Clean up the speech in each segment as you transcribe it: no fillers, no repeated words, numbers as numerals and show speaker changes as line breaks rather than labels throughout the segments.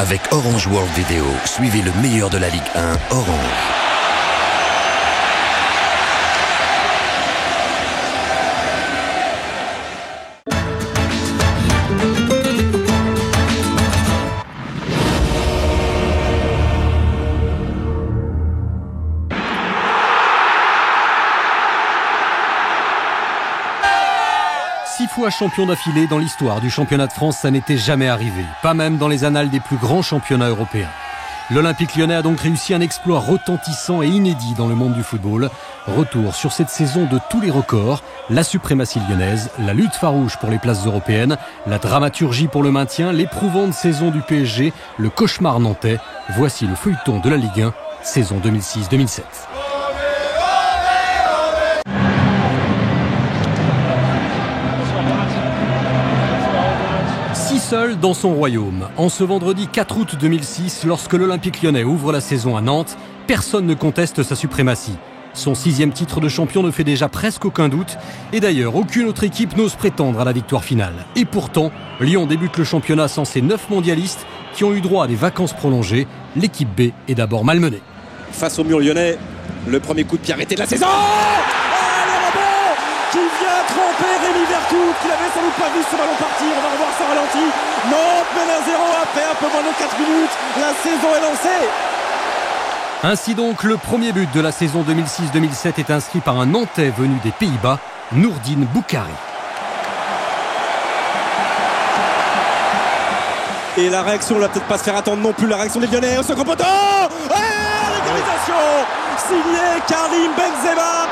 Avec Orange World Video, suivez le meilleur de la Ligue 1, Orange.
Champion d'affilée dans l'histoire du championnat de France, ça n'était jamais arrivé, pas même dans les annales des plus grands championnats européens. L'Olympique Lyonnais a donc réussi un exploit retentissant et inédit dans le monde du football. Retour sur cette saison de tous les records, la suprématie lyonnaise, la lutte farouche pour les places européennes, la dramaturgie pour le maintien, l'éprouvante saison du PSG, le cauchemar nantais. Voici le feuilleton de la Ligue 1, saison 2006-2007. Seul dans son royaume. En ce vendredi 4 août 2006, lorsque l'Olympique Lyonnais ouvre la saison à Nantes, personne ne conteste sa suprématie. Son 6e titre de champion ne fait déjà presque aucun doute. Et d'ailleurs, aucune autre équipe n'ose prétendre à la victoire finale. Et pourtant, Lyon débute le championnat sans ses 9 mondialistes qui ont eu droit à des vacances prolongées. L'équipe B est d'abord malmenée.
Face au mur lyonnais, le premier coup de pied arrêté de la saison. Qui vient tromper Rémi Vercout, qui n'avait sans doute pas vu ce ballon partir. On va revoir ça ralenti. Nantes mène 1-0 après un peu moins de 4 minutes. La saison est lancée.
Ainsi donc, le premier but de la saison 2006-2007 est inscrit par un Nantais venu des Pays-Bas, Nourdine Boukari.
Et la réaction ne va peut-être pas se faire attendre non plus. La réaction des Lyonnais au second poteau. L'égalisation signé Karim Benzema.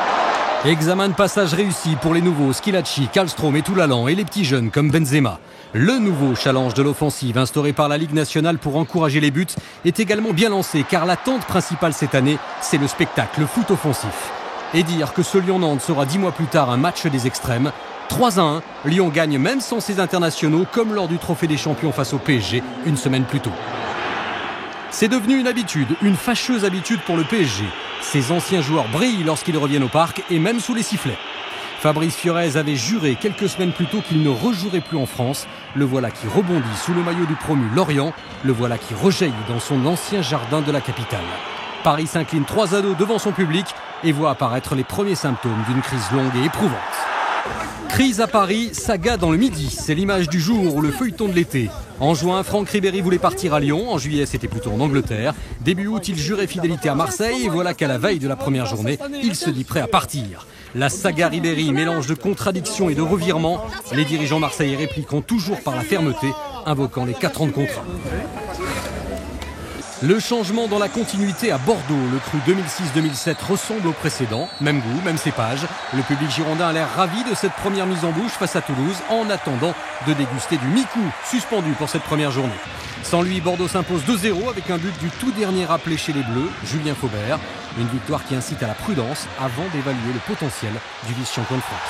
Examen de passage réussi pour les nouveaux Schillaci, Kallström et Toulalan et les petits jeunes comme Benzema. Le nouveau challenge de l'offensive instauré par la Ligue nationale pour encourager les buts est également bien lancé car l'attente principale cette année, c'est le spectacle, le foot offensif. Et dire que ce Lyon-Nantes sera 10 mois plus tard un match des extrêmes. 3-1, Lyon gagne même sans ses internationaux comme lors du Trophée des Champions face au PSG une semaine plus tôt. C'est devenu une habitude, une fâcheuse habitude pour le PSG. Ses anciens joueurs brillent lorsqu'ils reviennent au parc et même sous les sifflets. Fabrice Fiorez avait juré quelques semaines plus tôt qu'il ne rejouerait plus en France. Le voilà qui rebondit sous le maillot du promu Lorient. Le voilà qui rejaillit dans son ancien jardin de la capitale. Paris s'incline 3-2 devant son public et voit apparaître les premiers symptômes d'une crise longue et éprouvante. Crise à Paris, saga dans le Midi. C'est l'image du jour ou le feuilleton de l'été. En juin, Franck Ribéry voulait partir à Lyon. En juillet, c'était plutôt en Angleterre. Début août, il jurait fidélité à Marseille. Et voilà qu'à la veille de la première journée, il se dit prêt à partir. La saga Ribéry, mélange de contradictions et de revirements. Les dirigeants marseillais répliquant toujours par la fermeté, invoquant les 4 ans de contrat. Le changement dans la continuité à Bordeaux. Le cru 2006-2007 ressemble au précédent. Même goût, même cépage. Le public girondin a l'air ravi de cette première mise en bouche face à Toulouse en attendant de déguster du Mikou, suspendu pour cette première journée. Sans lui, Bordeaux s'impose 2-0 avec un but du tout dernier rappelé chez les Bleus, Julien Faubert. Une victoire qui incite à la prudence avant d'évaluer le potentiel du vice-champion de France.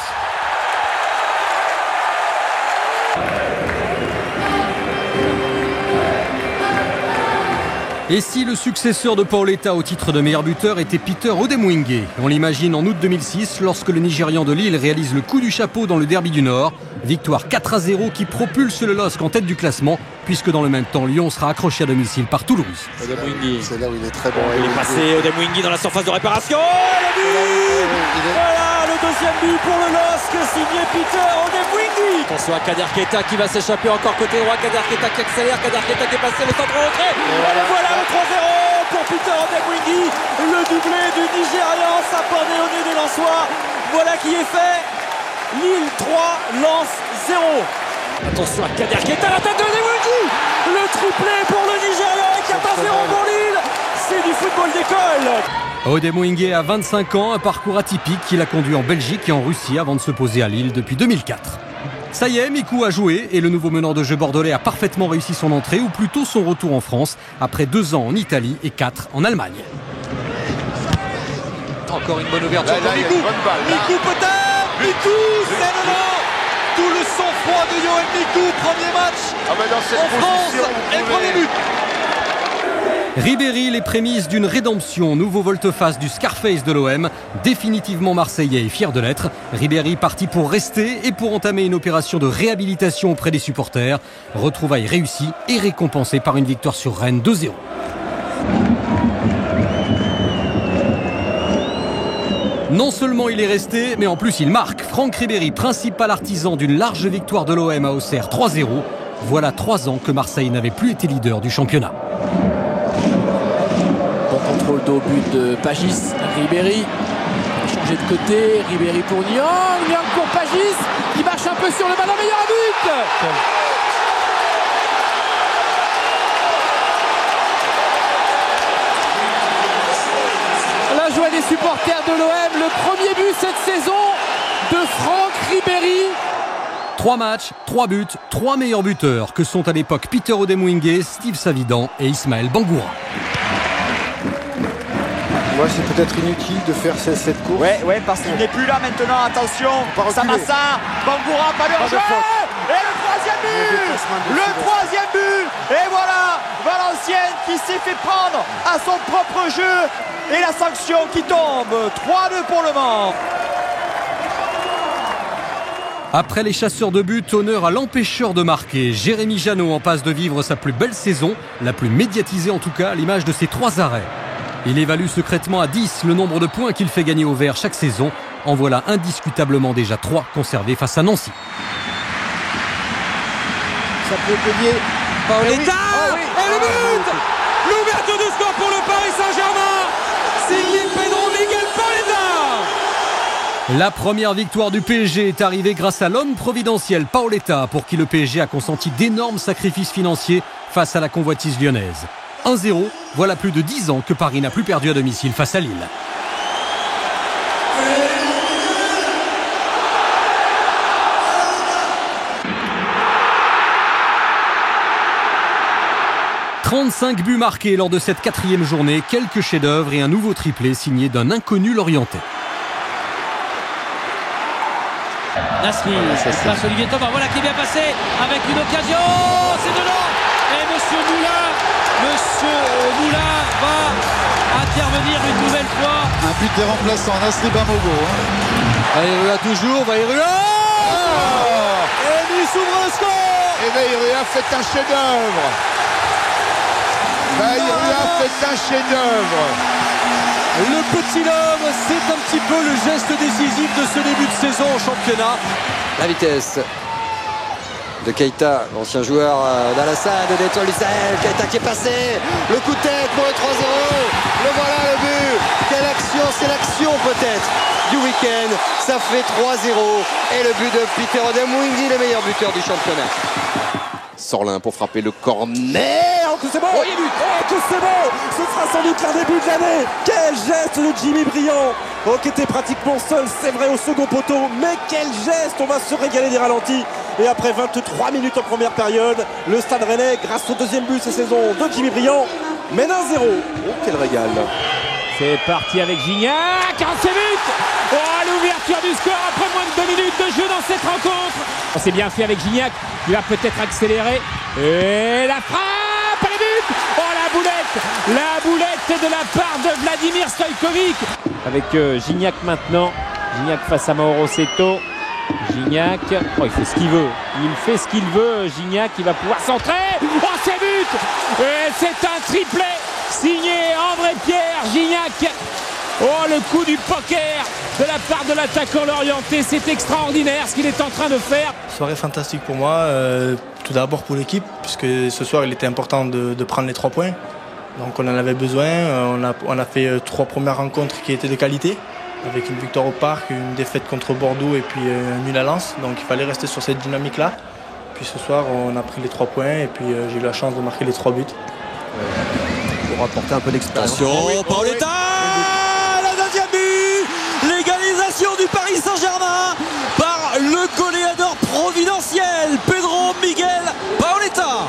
Et si le successeur de Paoletta au titre de meilleur buteur était Peter Odemwingie? On l'imagine en août 2006 lorsque le Nigérian de Lille réalise le coup du chapeau dans le derby du Nord. Victoire 4-0 qui propulse le LOSC en tête du classement puisque dans le même temps Lyon sera accroché à domicile par Toulouse.
Odemwingie.
C'est là où il est très bon.
Il est passé Odemwingie dans la surface de réparation. Le but. Voilà le deuxième but pour le LOSC signé Peter Odemwingie. Attention à Kader Keita qui va s'échapper encore côté droit. Kader Keita qui accélère. Kader Keita qui est passé le centre en retrait. Voilà le 3-0 pour Peter Odemwingie. Le doublé du Nigérian s'apporte au nez des Lensois. Voilà qui est fait. Lille 3, Lens 0. Attention à Kader Keita, la tête de Odemwingie. Le triplé pour le Nigérian et 4-0 pour Lille. C'est du football d'école.
Odemwingie a 25 ans, un parcours atypique qu'il a conduit en Belgique et en Russie avant de se poser à Lille depuis 2004. Ça y est, Mikou a joué et le nouveau meneur de jeu bordelais a parfaitement réussi son entrée ou plutôt son retour en France après 2 ans en Italie et 4 en Allemagne.
Encore une bonne ouverture pour
Mikou.
Mikou peut-être. Mikou, c'est le nom. Tout le sang-froid de Yoann Mikou, premier match en France et premier but.
Ribéry, les prémices d'une rédemption, nouveau volte-face du Scarface de l'OM, définitivement marseillais et fier de l'être. Ribéry parti pour rester et pour entamer une opération de réhabilitation auprès des supporters. Retrouvailles réussies et récompensées par une victoire sur Rennes 2-0. Non seulement il est resté, mais en plus il marque. Franck Ribéry, principal artisan d'une large victoire de l'OM à Auxerre 3-0. Voilà 3 ans que Marseille n'avait plus été leader du championnat.
Bon contrôle d'au but de Pagis. Ribéry changé de côté. Ribéry pour Niang. Niang pour Pagis. Il marche un peu sur le ballon, mais il y a un but. La joie des supporters de l'OM. Le premier but cette saison de Franck Ribéry.
3 matchs, 3 buts, 3 meilleurs buteurs que sont à l'époque Peter Odemwingie, Steve Savidan et Ismaël Bangoura.
Ouais, c'est peut-être inutile de faire cette course.
Ouais, parce qu'il n'est plus là maintenant. Attention, Samassa, Bangoura, pas de jeu. Et le troisième but. Le troisième but. Et voilà, Valenciennes qui s'est fait prendre à son propre jeu. Et la sanction qui tombe. 3-2 pour le Mans.
Après les chasseurs de but, honneur à l'empêcheur de marquer. Jérémy Janot en passe de vivre sa plus belle saison, la plus médiatisée en tout cas, à l'image de ses 3 arrêts. Il évalue secrètement à 10 le nombre de points qu'il fait gagner au vert chaque saison. En voilà indiscutablement déjà 3 conservés face à Nancy.
Ça peut payer.
Paoletta et le but. L'ouverture du score pour le Paris Saint-Germain. Signé Pedro Miguel Paoletta.
La première victoire du PSG est arrivée grâce à l'homme providentiel Paoletta, pour qui le PSG a consenti d'énormes sacrifices financiers face à la convoitise lyonnaise. 1-0, voilà plus de 10 ans que Paris n'a plus perdu à domicile face à Lille. « 35 buts marqués lors de cette 4e journée, quelques chefs-d'œuvre et un nouveau triplé signé d'un inconnu lorientais.
Nasri, passe Olivier Thomas, voilà qui est bien passé avec une occasion, c'est dedans. Et Monsieur Moulin va intervenir une nouvelle fois.
Un but des remplaçants, Nasri Bamogo.
Vairua toujours, Vairua. Et lui s'ouvre le score.
Et Vairua fait un chef-d'œuvre. Vairua fait un chef-d'œuvre.
Le petit homme, c'est un petit peu le geste décisif de ce début de saison au championnat.
La vitesse de Keita, l'ancien joueur d'Alassane, d'étoile du Sahel. Keita qui est passé, le coup de tête pour le 3-0. Le voilà le but. Quelle action, c'est l'action peut-être du week-end. Ça fait 3-0 et le but de Peter Odemwingie, le meilleur buteur du championnat. Sorlin pour frapper le corner.
Oh que c'est bon. Oh que c'est bon. Ce sera sans doute l'un des buts de l'année. Quel geste de Jimmy Briand. Oh qui était pratiquement seul, c'est vrai, au second poteau. Mais quel geste. On va se régaler des ralentis. Et après 23 minutes en première période, le Stade Rennais, grâce au deuxième but cette saison de Jimmy Briand, mène 1-0. Oh quel régal.
C'est parti avec Gignac. 45 buts. Oh, l'ouverture du score après moins de 2 minutes de jeu dans cette rencontre. C'est bien fait avec Gignac. Il va peut-être accélérer. Et la frappe, et le but. Oh, la boulette de la part de Vladimir Stojkovic. Avec Gignac maintenant. Gignac face à Mauro Seto. Gignac, oh, il fait ce qu'il veut. Il fait ce qu'il veut. Gignac, il va pouvoir centrer. Oh, c'est but. Et c'est un triplé signé André-Pierre Gignac. Oh, le coup du poker de la part de l'attaquant lorientais. C'est extraordinaire ce qu'il est en train de faire.
Soirée fantastique pour moi, tout d'abord pour l'équipe, puisque ce soir il était important de prendre les 3 points. Donc on en avait besoin, on a fait 3 premières rencontres qui étaient de qualité, avec une victoire au Parc, une défaite contre Bordeaux et puis un nul à Lens. Donc il fallait rester sur cette dynamique-là. Puis ce soir on a pris les 3 points et puis j'ai eu la chance de marquer les 3 buts.
Pour apporter un peu d'expérience.
Attention, Paoletta. La 9e but. L'égalisation du Paris Saint-Germain par le goléador providentiel Pedro Miguel Paoletta.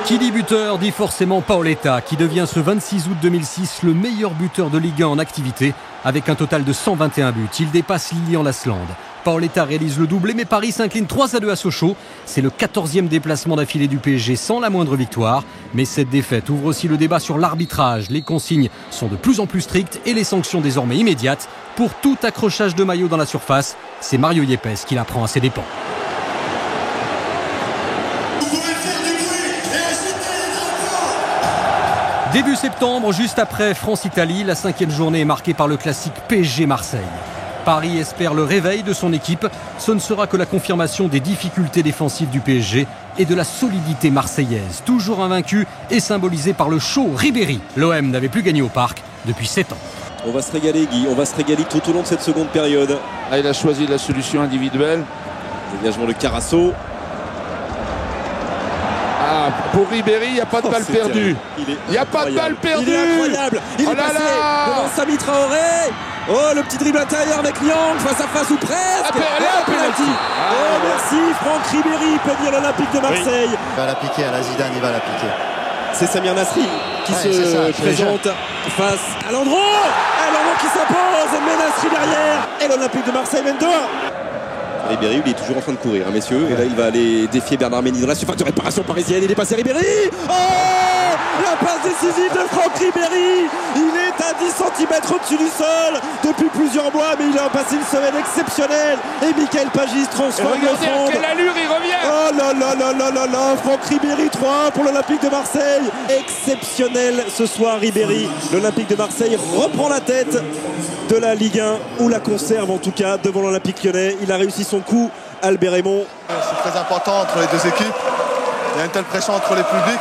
Qui dit buteur dit forcément Paoletta, qui devient ce 26 août 2006 le meilleur buteur de Ligue 1 en activité, avec un total de 121 buts. Il dépasse Lilian Lasland. Paoletta réalise le doublé, mais Paris s'incline 3-2 à Sochaux. C'est le 14e déplacement d'affilée du PSG sans la moindre victoire. Mais cette défaite ouvre aussi le débat sur l'arbitrage. Les consignes sont de plus en plus strictes et les sanctions désormais immédiates. Pour tout accrochage de maillot dans la surface, c'est Mario Yepes qui la prend à ses dépens. Début septembre, juste après France-Italie, la 5e journée est marquée par le classique PSG-Marseille. Paris espère le réveil de son équipe. Ce ne sera que la confirmation des difficultés défensives du PSG et de la solidité marseillaise. Toujours invaincu et symbolisé par le show Ribéry. L'OM n'avait plus gagné au Parc depuis 7 ans.
On va se régaler, Guy. On va se régaler tout au long de cette seconde période.
Ah, il a choisi la solution individuelle.
Dégagement de Carasso.
Ah, pour Ribéry, il n'y a pas de balle perdue. Il n'y a pas de balle perdue.
Il est incroyable. Il est passé devant Sami Traoré. Oh, le petit dribble intérieur avec Nyang, face à face ou presque. Et penalty. Oh, merci Franck Ribéry, peut dire l'Olympique de Marseille.
Il va la piquer à la Zidane, il va la piquer.
C'est Samir Nasri qui se présente face à Landreau. Landreau qui s'impose, mais Nasri derrière. Et l'Olympique de Marseille mène 2-1. Ribéry, il est toujours en train de courir, hein, messieurs. Et là, il va aller défier Bernard Mendy dans la surface de réparation parisienne. Il est passé Ribéry. Oh, la passe décisive de Franck Ribéry. Il est à 10 cm au-dessus du sol depuis plusieurs mois, mais il a passé une semaine exceptionnelle. Et Michael Pagis transforme le fond.
Quelle allure, il revient.
Oh là là là là là là. Franck Ribéry 3 pour l'Olympique de Marseille. Exceptionnel ce soir, Ribéry. L'Olympique de Marseille reprend la tête de la Ligue 1, ou la conserve en tout cas devant l'Olympique lyonnais. Il a réussi son coup, Albert Raymond.
C'est très important entre les deux équipes. Il y a une telle pression entre les publics.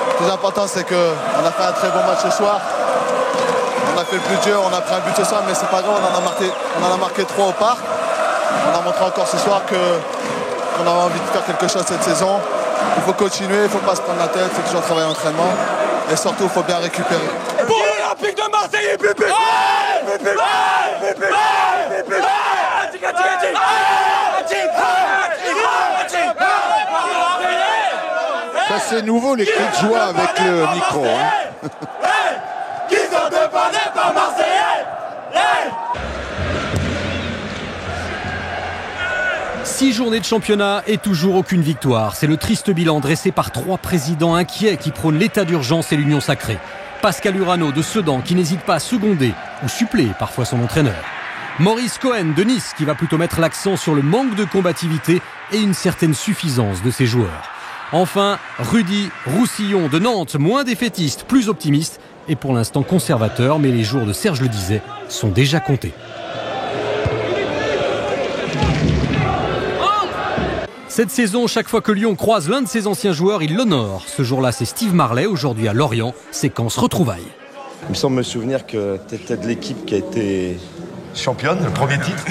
Le plus important, c'est qu'on a fait un très bon match ce soir. On a fait le plus dur, on a pris un but ce soir, mais c'est pas grave, on en a marqué 3 au Parc. On a montré encore ce soir qu'on avait envie de faire quelque chose cette saison. Il faut continuer, il ne faut pas se prendre la tête, il faut toujours travailler en entraînement. Et surtout, il faut bien récupérer.
Pour l'Olympique de Marseille,
Ça c'est nouveau les cris de joie avec le micro. Hein.
Qui sont dépannés par Marseillais.
6 journées de championnat et toujours aucune victoire. C'est le triste bilan dressé par 3 présidents inquiets qui prônent l'état d'urgence et l'union sacrée. Pascal Urano de Sedan qui n'hésite pas à seconder ou suppléer parfois son entraîneur. Maurice Cohen de Nice qui va plutôt mettre l'accent sur le manque de combativité et une certaine suffisance de ses joueurs. Enfin, Rudy Roussillon de Nantes, moins défaitiste, plus optimiste et pour l'instant conservateur, mais les jours de Serge Le Disait sont déjà comptés. Cette saison, chaque fois que Lyon croise l'un de ses anciens joueurs, il l'honore. Ce jour-là, c'est Steve Marley, aujourd'hui à Lorient. Séquence retrouvailles.
Il me semble me souvenir que tu étais de l'équipe qui a été championne, le premier titre.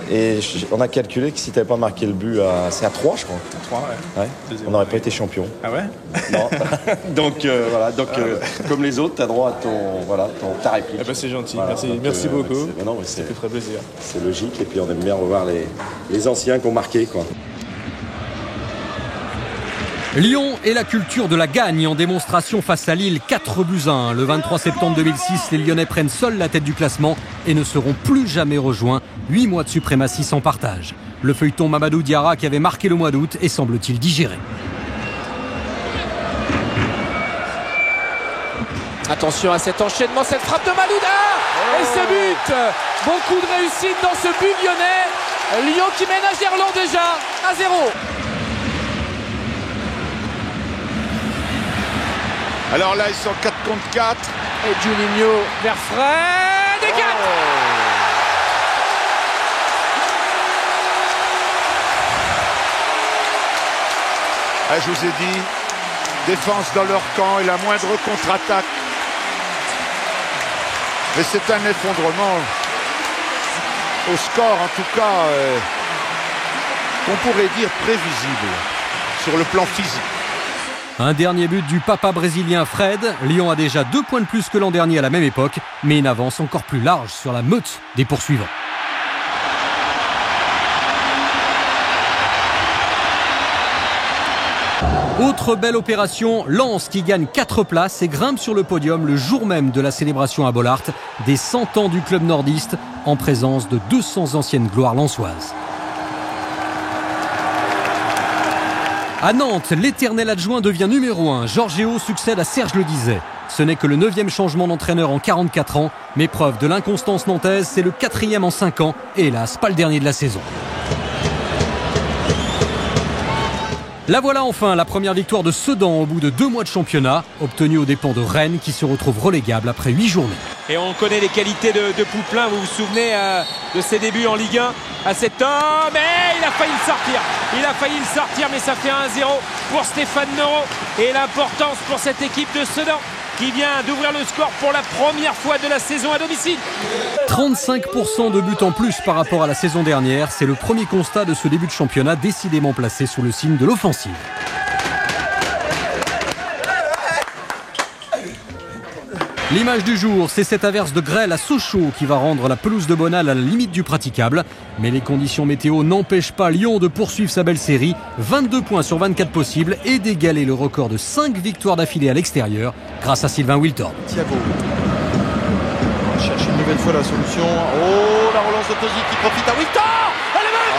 Et on a calculé que si tu n'avais pas marqué le but, c'est à 3, je crois.
3,
ouais. On n'aurait pas été champion.
Ah ouais?
Non. Donc, voilà. Donc, comme les autres, tu as droit à ta réplique.
Eh ben, c'est gentil.
Voilà.
Merci beaucoup.
Ça
fait très plaisir.
C'est logique. Et puis, on aime bien revoir les anciens qui ont marqué, quoi.
Lyon et la culture de la gagne en démonstration face à Lille, 4-1. Le 23 septembre 2006, les Lyonnais prennent seuls la tête du classement et ne seront plus jamais rejoints. 8 mois de suprématie sans partage. Le feuilleton Mamadou Diarra qui avait marqué le mois d'août est semble-t-il digéré.
Attention à cet enchaînement, cette frappe de Malouda. Et ce but. Beaucoup de réussite dans ce but lyonnais. Lyon qui mène à Gerland déjà, 1-0.
Alors là, ils sont 4 contre 4.
Et Juninho vers Fred et 4.
Ah, je vous ai dit, défense dans leur camp et la moindre contre-attaque. Mais c'est un effondrement. Au score, en tout cas, on pourrait dire prévisible sur le plan physique.
Un dernier but du papa brésilien Fred. Lyon a déjà 2 points de plus que l'an dernier à la même époque, mais une avance encore plus large sur la meute des poursuivants. Autre belle opération, Lens qui gagne 4 places et grimpe sur le podium le jour même de la célébration à Bollaert des 100 ans du club nordiste en présence de 200 anciennes gloires lensoises. À Nantes, l'éternel adjoint devient numéro 1. Georgéo succède à Serge Ledizet. Ce n'est que le 9e changement d'entraîneur en 44 ans, mais preuve de l'inconstance nantaise, c'est le 4e en 5 ans et hélas pas le dernier de la saison. La voilà enfin, la première victoire de Sedan au bout de 2 mois de championnat, obtenue aux dépens de Rennes qui se retrouve relégable après 8 journées.
Et on connaît les qualités de Pouplin, vous vous souvenez de ses débuts en Ligue 1 à cet homme, mais il a failli le sortir. Il a failli le sortir, mais ça fait 1-0 pour Stéphane Neuro. Et l'importance pour cette équipe de Sedan qui vient d'ouvrir le score pour la première fois de la saison à domicile.
35% de buts en plus par rapport à la saison dernière, c'est le premier constat de ce début de championnat décidément placé sous le signe de l'offensive. L'image du jour, c'est cette averse de grêle à Sochaux qui va rendre la pelouse de Bonal à la limite du praticable. Mais les conditions météo n'empêchent pas Lyon de poursuivre sa belle série. 22 points sur 24 possibles et d'égaler le record de 5 victoires d'affilée à l'extérieur grâce à Sylvain Wiltord.
Thiago cherche une nouvelle fois la solution. Oh, la relance de Tosi qui profite à Wiltord. Oh, le but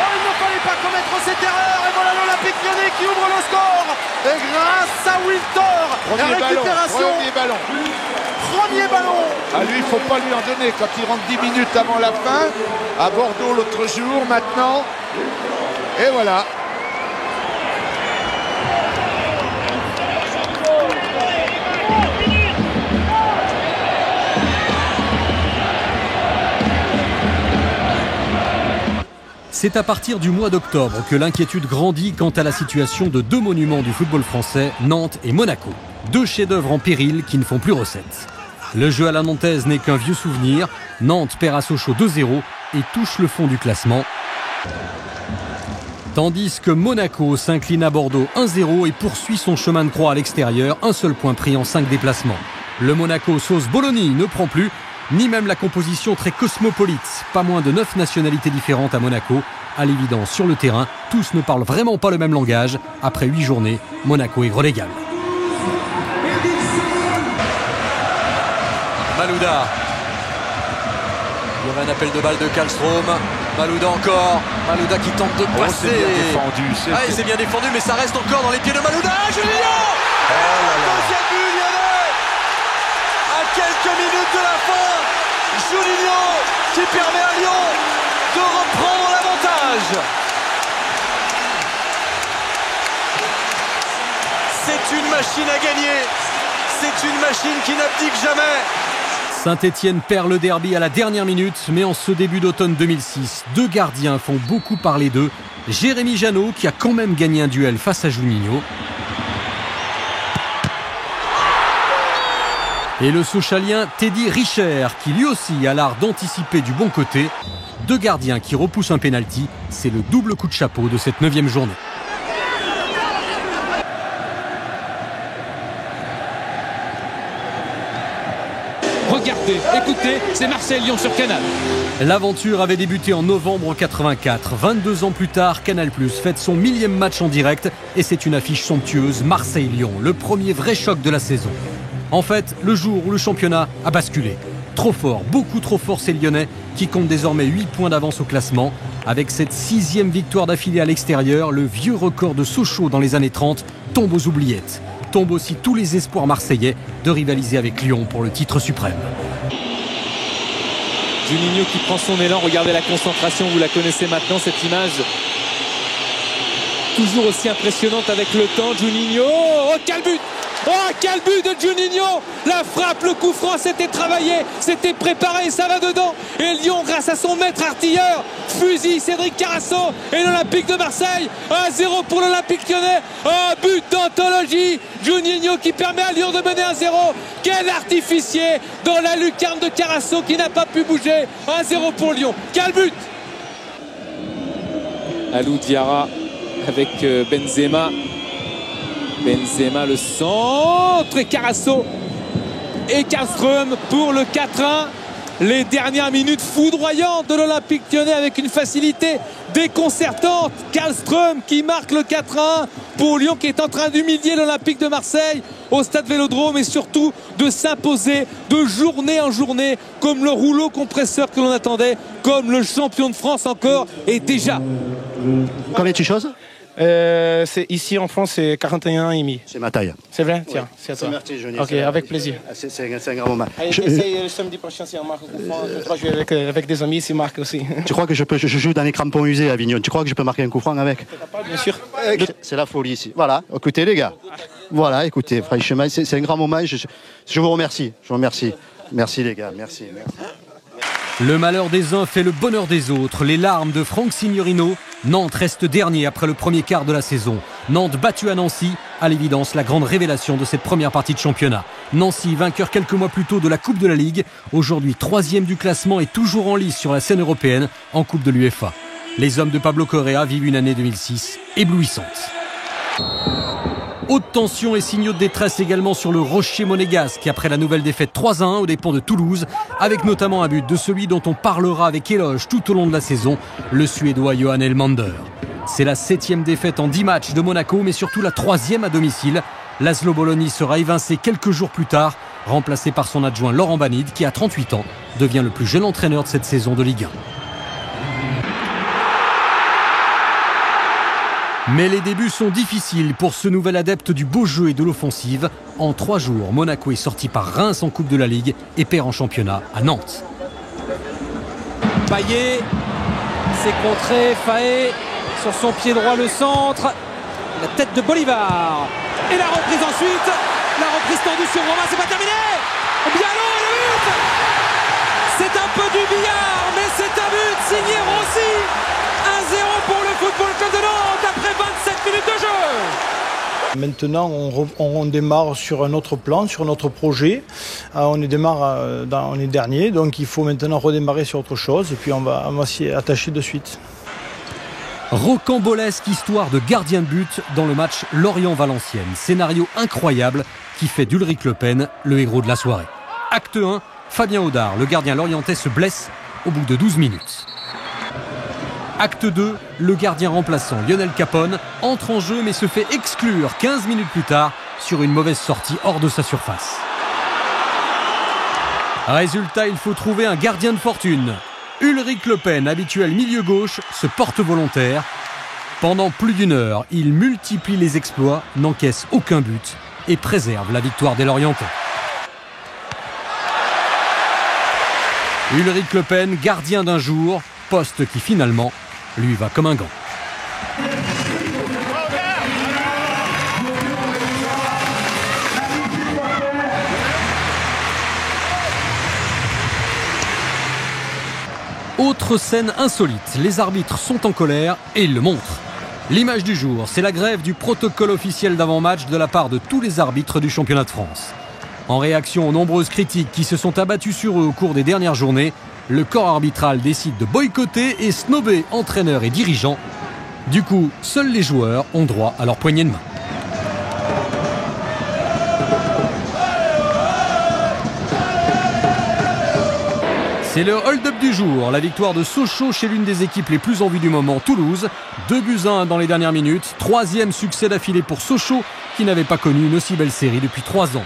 il ne fallait pas commettre cette erreur. Et voilà l'Olympique Lyonnais qui ouvre le score. Et grâce à Wiltord, la récupération. Premier ballon.
À lui, il ne faut pas lui en donner quand il rentre 10 minutes avant la fin. À Bordeaux l'autre jour, maintenant. Et voilà.
C'est à partir du mois d'octobre que l'inquiétude grandit quant à la situation de 2 monuments du football français, Nantes et Monaco. 2 chefs-d'œuvre en péril qui ne font plus recette. Le jeu à la nantaise n'est qu'un vieux souvenir. Nantes perd à Sochaux 2-0 et touche le fond du classement. Tandis que Monaco s'incline à Bordeaux 1-0 et poursuit son chemin de croix à l'extérieur, un seul point pris en 5 déplacements. Le Monaco sauce Bologna ne prend plus, ni même la composition très cosmopolite. Pas moins de 9 nationalités différentes à Monaco. À l'évidence, sur le terrain, tous ne parlent vraiment pas le même langage. Après 8 journées, Monaco est relégable.
Malouda. Il y avait un appel de balle de Kallström. Malouda encore. Malouda qui tente de passer.
C'est bien défendu.
C'est bien défendu, mais ça reste encore dans les pieds de Malouda. Juninho. Deuxième but lyonnais. À quelques minutes de la fin, Juninho qui permet à Lyon de reprendre l'avantage. C'est une machine à gagner. C'est une machine qui n'abdique jamais.
Saint-Étienne perd le derby à la dernière minute, mais en ce début d'automne 2006, 2 gardiens font beaucoup parler d'eux. Jérémy Janot, qui a quand même gagné un duel face à Juninho. Et le Sochalien Teddy Richer, qui lui aussi a l'art d'anticiper du bon côté. 2 gardiens qui repoussent un pénalty, c'est le double coup de chapeau de cette 9e journée.
Regardez, écoutez, c'est Marseille-Lyon sur Canal.
L'aventure avait débuté en novembre 84. 22 ans plus tard, Canal+ fête son 1000e match en direct et c'est une affiche somptueuse, Marseille-Lyon, le premier vrai choc de la saison. En fait, le jour où le championnat a basculé. Trop fort, beaucoup trop fort, c'est Lyonnais qui compte désormais 8 points d'avance au classement. Avec cette 6e victoire d'affilée à l'extérieur, le vieux record de Sochaux dans les années 30 tombe aux oubliettes. Tombent aussi tous les espoirs marseillais de rivaliser avec Lyon pour le titre suprême.
Juninho qui prend son élan, regardez la concentration, vous la connaissez maintenant cette image. Toujours aussi impressionnante avec le temps, Juninho, oh quel but! Oh quel but de Juninho! La frappe, le coup franc, c'était travaillé, c'était préparé, ça va dedans. Et Lyon, grâce à son maître artilleur, fusille Cédric Carasso et l'Olympique de Marseille. 1-0 pour l'Olympique lyonnais. Un but d'anthologie. Juninho qui permet à Lyon de mener 1-0. Quel artificier dans la lucarne de Carasso qui n'a pas pu bouger. 1-0 pour Lyon. Quel but! Alou Diarra avec Benzema. Benzema le centre et Carasso et Kallström pour le 4-1. Les dernières minutes foudroyantes de l'Olympique lyonnais avec une facilité
déconcertante. Kallström qui marque le 4-1 pour Lyon, qui est en train d'humilier l'Olympique de Marseille au stade Vélodrome, et surtout de s'imposer de journée en journée comme le rouleau compresseur que l'on attendait, comme le champion de France encore, et déjà.
Combien tu choses?
C'est ici en France, c'est 41,5.
C'est ma taille.
C'est vrai? Tiens,
oui.
c'est à toi.
Merci, Johnny.
Ok, avec plaisir.
C'est un grand moment.
Essaye le samedi prochain si on marque au coup franc. Je crois que je vais avec des amis, s'ils marquent aussi.
Tu crois que je joue dans les crampons usés à Avignon? Tu crois que je peux marquer un coup franc avec?
Bien sûr.
C'est la folie ici. Voilà, écoutez les gars. Voilà, écoutez, franchement, c'est un grand moment. Je vous remercie. Je vous remercie. Merci les gars, merci.
Le malheur des uns fait le bonheur des autres. Les larmes de Franck Signorino. Nantes reste dernier après le premier quart de la saison. Nantes battu à Nancy, à l'évidence la grande révélation de cette première partie de championnat. Nancy, vainqueur quelques mois plus tôt de la Coupe de la Ligue, aujourd'hui 3e du classement et toujours en lice sur la scène européenne en Coupe de l'UEFA. Les hommes de Pablo Correa vivent une année 2006 éblouissante. Haute tension et signaux de détresse également sur le Rocher monégasque après la nouvelle défaite 3-1 aux dépens de Toulouse, avec notamment un but de celui dont on parlera avec éloge tout au long de la saison, le Suédois Johan Elmander. C'est la 7e défaite en 10 matchs de Monaco, mais surtout la 3e à domicile. Laszlo Bologna sera évincé quelques jours plus tard, remplacé par son adjoint Laurent Banide, qui à 38 ans devient le plus jeune entraîneur de cette saison de Ligue 1. Mais les débuts sont difficiles pour ce nouvel adepte du beau jeu et de l'offensive. En 3 jours, Monaco est sorti par Reims en Coupe de la Ligue et perd en championnat à Nantes.
Payet, c'est contré, Faé sur son pied droit, le centre, la tête de Bolivar. Et la reprise ensuite, la reprise tendue sur Romain, c'est pas terminé. Biallo et le but. C'est un peu du billard, mais c'est un but signé Rossi. 1-0 pour le Football Club de Nantes après 27 minutes de jeu.
Maintenant, on démarre sur un autre plan, sur notre projet. On est dernier, donc il faut maintenant redémarrer sur autre chose et puis on va s'y attacher de suite.
Rocambolesque histoire de gardien de but dans le match Lorient-Valenciennes. Scénario incroyable qui fait d'Ulrich Le Pen le héros de la soirée. Acte 1, Fabien Audard, le gardien lorientais, se blesse au bout de 12 minutes. Acte 2, le gardien remplaçant Lionel Capone entre en jeu mais se fait exclure 15 minutes plus tard sur une mauvaise sortie hors de sa surface. Résultat, il faut trouver un gardien de fortune. Ulrich Le Pen, habituel milieu gauche, se porte volontaire. Pendant plus d'1 heure, il multiplie les exploits, n'encaisse aucun but et préserve la victoire des Lorientais. Ulrich Le Pen, gardien d'un jour, poste qui finalement lui va comme un gant. Autre scène insolite, les arbitres sont en colère et ils le montrent. L'image du jour, c'est la grève du protocole officiel d'avant-match de la part de tous les arbitres du championnat de France. En réaction aux nombreuses critiques qui se sont abattues sur eux au cours des dernières journées, le corps arbitral décide de boycotter et snober entraîneurs et dirigeants. Du coup, seuls les joueurs ont droit à leur poignée de main. C'est le hold-up du jour, la victoire de Sochaux chez l'une des équipes les plus en vue du moment, Toulouse. 2-1 dans les dernières minutes, 3e succès d'affilée pour Sochaux qui n'avait pas connu une aussi belle série depuis 3 ans.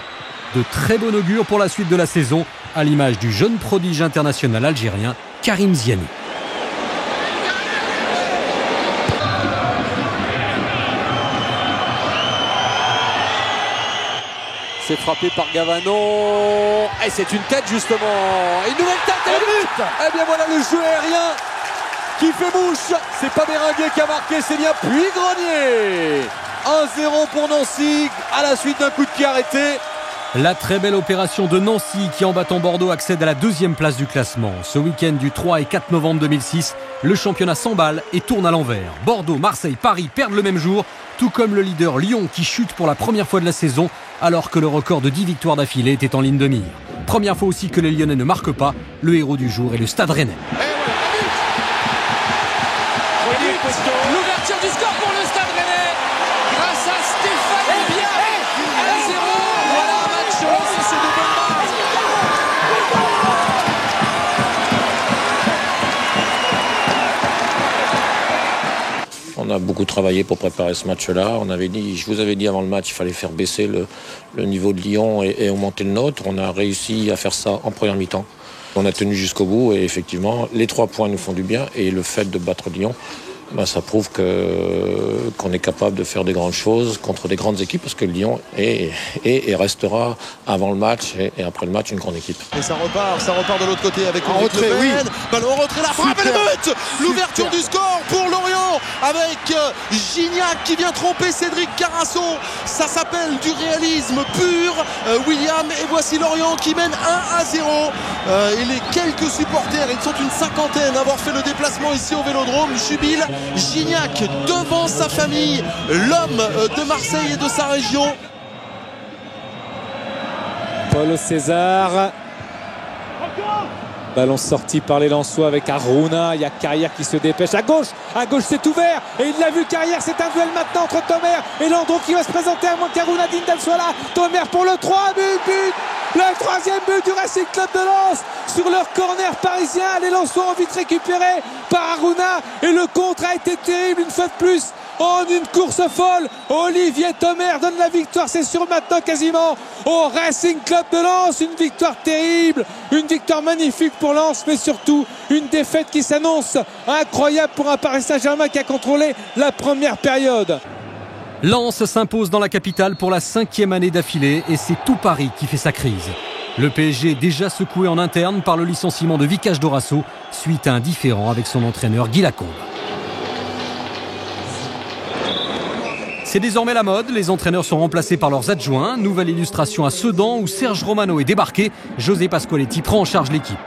De très bon augure pour la suite de la saison, à l'image du jeune prodige international algérien Karim Ziani.
C'est frappé par Gavano. Et c'est une tête justement. Une nouvelle tête et le but. Eh bien voilà le jeu aérien qui fait mouche. C'est pas Béringuet qui a marqué, c'est bien Puy-Grenier. 1-0 pour Nancy à la suite d'un coup de pied arrêté.
La très belle opération de Nancy qui en battant Bordeaux accède à la 2e place du classement. Ce week-end du 3 et 4 novembre 2006, le championnat s'emballe et tourne à l'envers. Bordeaux, Marseille, Paris perdent le même jour, tout comme le leader Lyon qui chute pour la première fois de la saison alors que le record de 10 victoires d'affilée était en ligne de mire. Première fois aussi que les Lyonnais ne marquent pas, le héros du jour est le Stade Rennais.
L'ouverture du score pour le Stade Rennais grâce à Stéphane Biarré. 1-0. Voilà un match lancé sur de bonnes bases.
On a beaucoup travaillé pour préparer ce match-là. Je vous avais dit avant le match, il fallait faire baisser le niveau de Lyon et augmenter le nôtre. On a réussi à faire ça en première mi-temps. On a tenu jusqu'au bout et effectivement, les 3 points nous font du bien et le fait de battre Lyon, ça prouve qu'on est capable de faire des grandes choses contre des grandes équipes parce que Lyon est et restera avant le match et après le match une grande équipe.
Et ça repart de l'autre côté avec un retrait, oui. Ballon en retrait, la frappe et le but. L'ouverture du score pour Lorient avec Gignac qui vient tromper Cédric Carasso. Ça s'appelle du réalisme pur, William, et voici Lorient qui mène 1-0. Et les quelques supporters, ils sont une cinquantaine à avoir fait le déplacement ici au Vélodrome, jubilent. Gignac devant sa famille, l'homme de Marseille et de sa région.
Paulo César. Ballon sorti par les Lensois avec Aruna. Il y a Carrière qui se dépêche à gauche c'est ouvert et il l'a vu Carrière. C'est un duel maintenant entre Thomer et Landreau qui va se présenter à moins qu'Aruna Dindal soit là. Thomer pour le 3, but. Le 3e but du Racing Club de Lens sur leur corner parisien. Les Lensois ont vite récupéré par Aruna et le contre a été terrible une fois de plus. En une course folle, Olivier Thomer donne la victoire, c'est sûr maintenant quasiment, au Racing Club de Lens. Une victoire terrible, une victoire magnifique pour Lens, mais surtout une défaite qui s'annonce incroyable pour un Paris Saint-Germain qui a contrôlé la première période.
Lens s'impose dans la capitale pour la 5e année d'affilée et c'est tout Paris qui fait sa crise. Le PSG est déjà secoué en interne par le licenciement de Vicage Dorasso suite à un différend avec son entraîneur Guy Lacombe. C'est désormais la mode, les entraîneurs sont remplacés par leurs adjoints. Nouvelle illustration à Sedan où Serge Romano est débarqué. José Pasqualetti prend en charge l'équipe.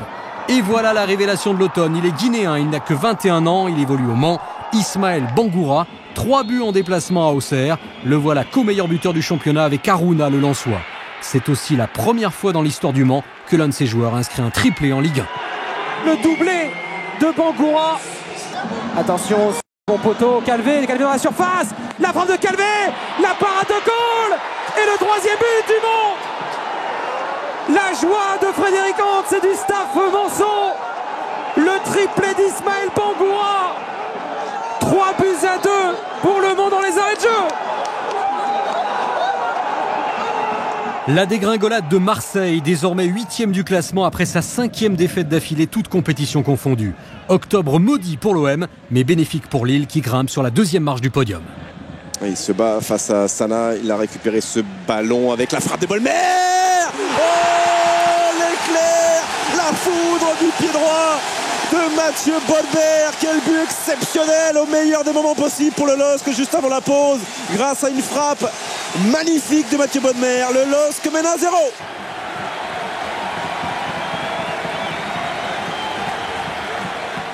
Et voilà la révélation de l'automne. Il est guinéen, il n'a que 21 ans, il évolue au Mans. Ismaël Bangoura, 3 buts en déplacement à Auxerre. Le voilà co-meilleur buteur du championnat avec Aruna le Lensois. C'est aussi la première fois dans l'histoire du Mans que l'un de ses joueurs inscrit un triplé en Ligue
1. Le doublé de Bangoura. Attention. Bon poteau, Calvé dans la surface, la frappe de Calvé, la parade de goal et le 3e but du Mans. La joie de Frédéric Hantz et du staff Manson. Le triplé d'Ismaël Bangoura. 3 buts à 2 pour le Mans dans les arrêts de jeu.
La dégringolade de Marseille, désormais 8e du classement après sa 5e défaite d'affilée, toutes compétitions confondues. Octobre maudit pour l'OM, mais bénéfique pour Lille qui grimpe sur la 2e marche du podium.
Il se bat face à Sana, il a récupéré ce ballon avec la frappe de Bolmer. Oh, l'éclair, la foudre du pied droit de Mathieu Bolmer. Quel but exceptionnel au meilleur des moments possibles pour le LOSC juste avant la pause, grâce à une frappe magnifique de Mathieu Bolmer. Le LOSC mène 1-0.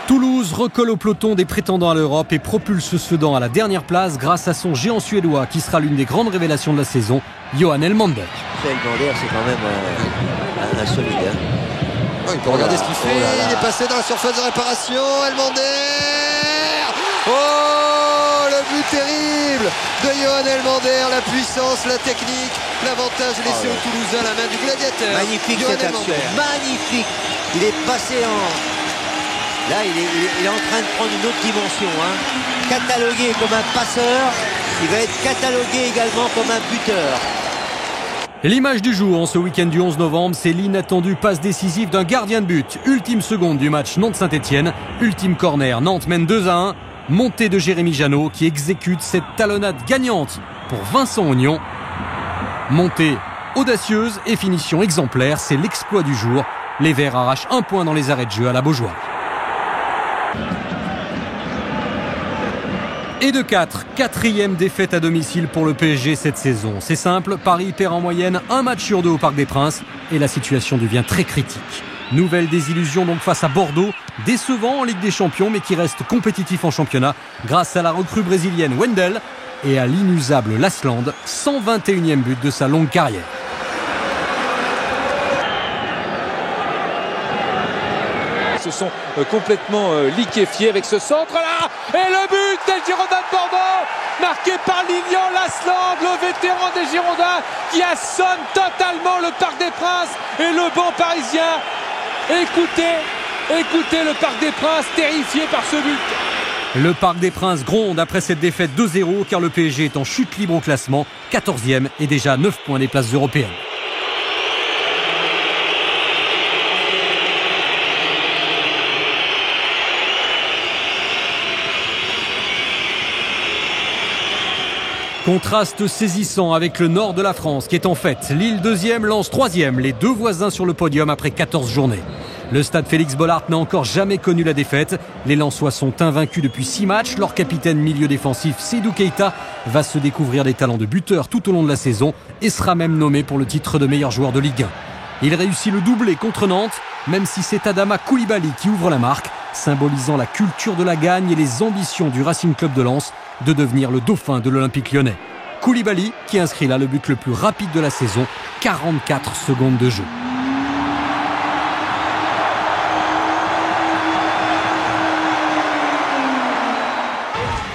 Toulouse recolle au peloton des prétendants à l'Europe et propulse Sedan à la dernière place grâce à son géant suédois qui sera l'une des grandes révélations de la saison, Johan Elmander.
Elmander, c'est quand même un solide.
Oh, il peut regarder ce qu'il fait, il est passé dans la surface de réparation, Elmander. Oh, le but terrible de Johan Elmander, la puissance, la technique, l'avantage laissé aux Toulousains, la main du gladiateur.
Magnifique cette action, magnifique. Il est passé en... Là, il est en train de prendre une autre dimension. Catalogué comme un passeur, il va être catalogué également comme un buteur.
L'image du jour en ce week-end du 11 novembre, c'est l'inattendue passe décisive d'un gardien de but. Ultime seconde du match Nantes-Saint-Etienne. Ultime corner, Nantes mène 2-1. Montée de Jérémy Janot qui exécute cette talonnade gagnante pour Vincent Ognon. Montée audacieuse et finition exemplaire, c'est l'exploit du jour. Les Verts arrachent 1 point dans les arrêts de jeu à la Beaujoire. Et de 4e défaite à domicile pour le PSG cette saison. C'est simple, Paris perd en moyenne 1 match sur 2 au Parc des Princes et la situation devient très critique. Nouvelle désillusion donc face à Bordeaux, décevant en Ligue des Champions mais qui reste compétitif en championnat grâce à la recrue brésilienne Wendel et à l'inusable Lasland, 121e but de sa longue carrière.
Se sont complètement liquéfiés avec ce centre-là. Et le but des Girondins de Bordeaux, marqué par Lilian Lasland, le vétéran des Girondins, qui assonne totalement le Parc des Princes et le banc parisien. Écoutez le Parc des Princes terrifié par ce but.
Le Parc des Princes gronde après cette défaite 2-0 car le PSG est en chute libre au classement, 14e et déjà 9 points des places européennes. Contraste saisissant avec le nord de la France qui est en fête. Lille 2e, Lens 3e, les deux voisins sur le podium après 14 journées. Le stade Félix Bollaert n'a encore jamais connu la défaite. Les Lensois sont invaincus depuis 6 matchs. Leur capitaine milieu défensif Seydou Keita va se découvrir des talents de buteur tout au long de la saison et sera même nommé pour le titre de meilleur joueur de Ligue 1. Il réussit le doublé contre Nantes, même si c'est Adama Koulibaly qui ouvre la marque, symbolisant la culture de la gagne et les ambitions du Racing Club de Lens de devenir le dauphin de l'Olympique Lyonnais. Koulibaly qui inscrit là le but le plus rapide de la saison, 44 secondes de jeu.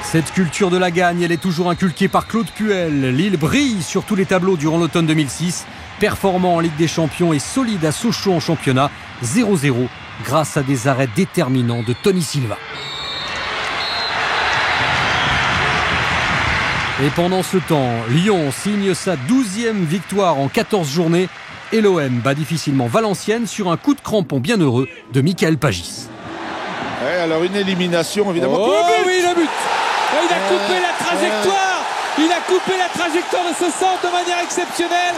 Cette culture de la gagne, elle est toujours inculquée par Claude Puel. Lille brille sur tous les tableaux durant l'automne 2006. Performant en Ligue des Champions et solide à Sochaux en championnat, 0-0 grâce à des arrêts déterminants de Tony Silva. Et pendant ce temps, Lyon signe sa 12e victoire en 14 journées et l'OM bat difficilement Valenciennes sur un coup de crampon bien heureux de Michael Pagis.
Ouais, alors une élimination évidemment.
Oh oui, le but. Il a coupé la trajectoire. Il a coupé la trajectoire de ce centre de manière exceptionnelle.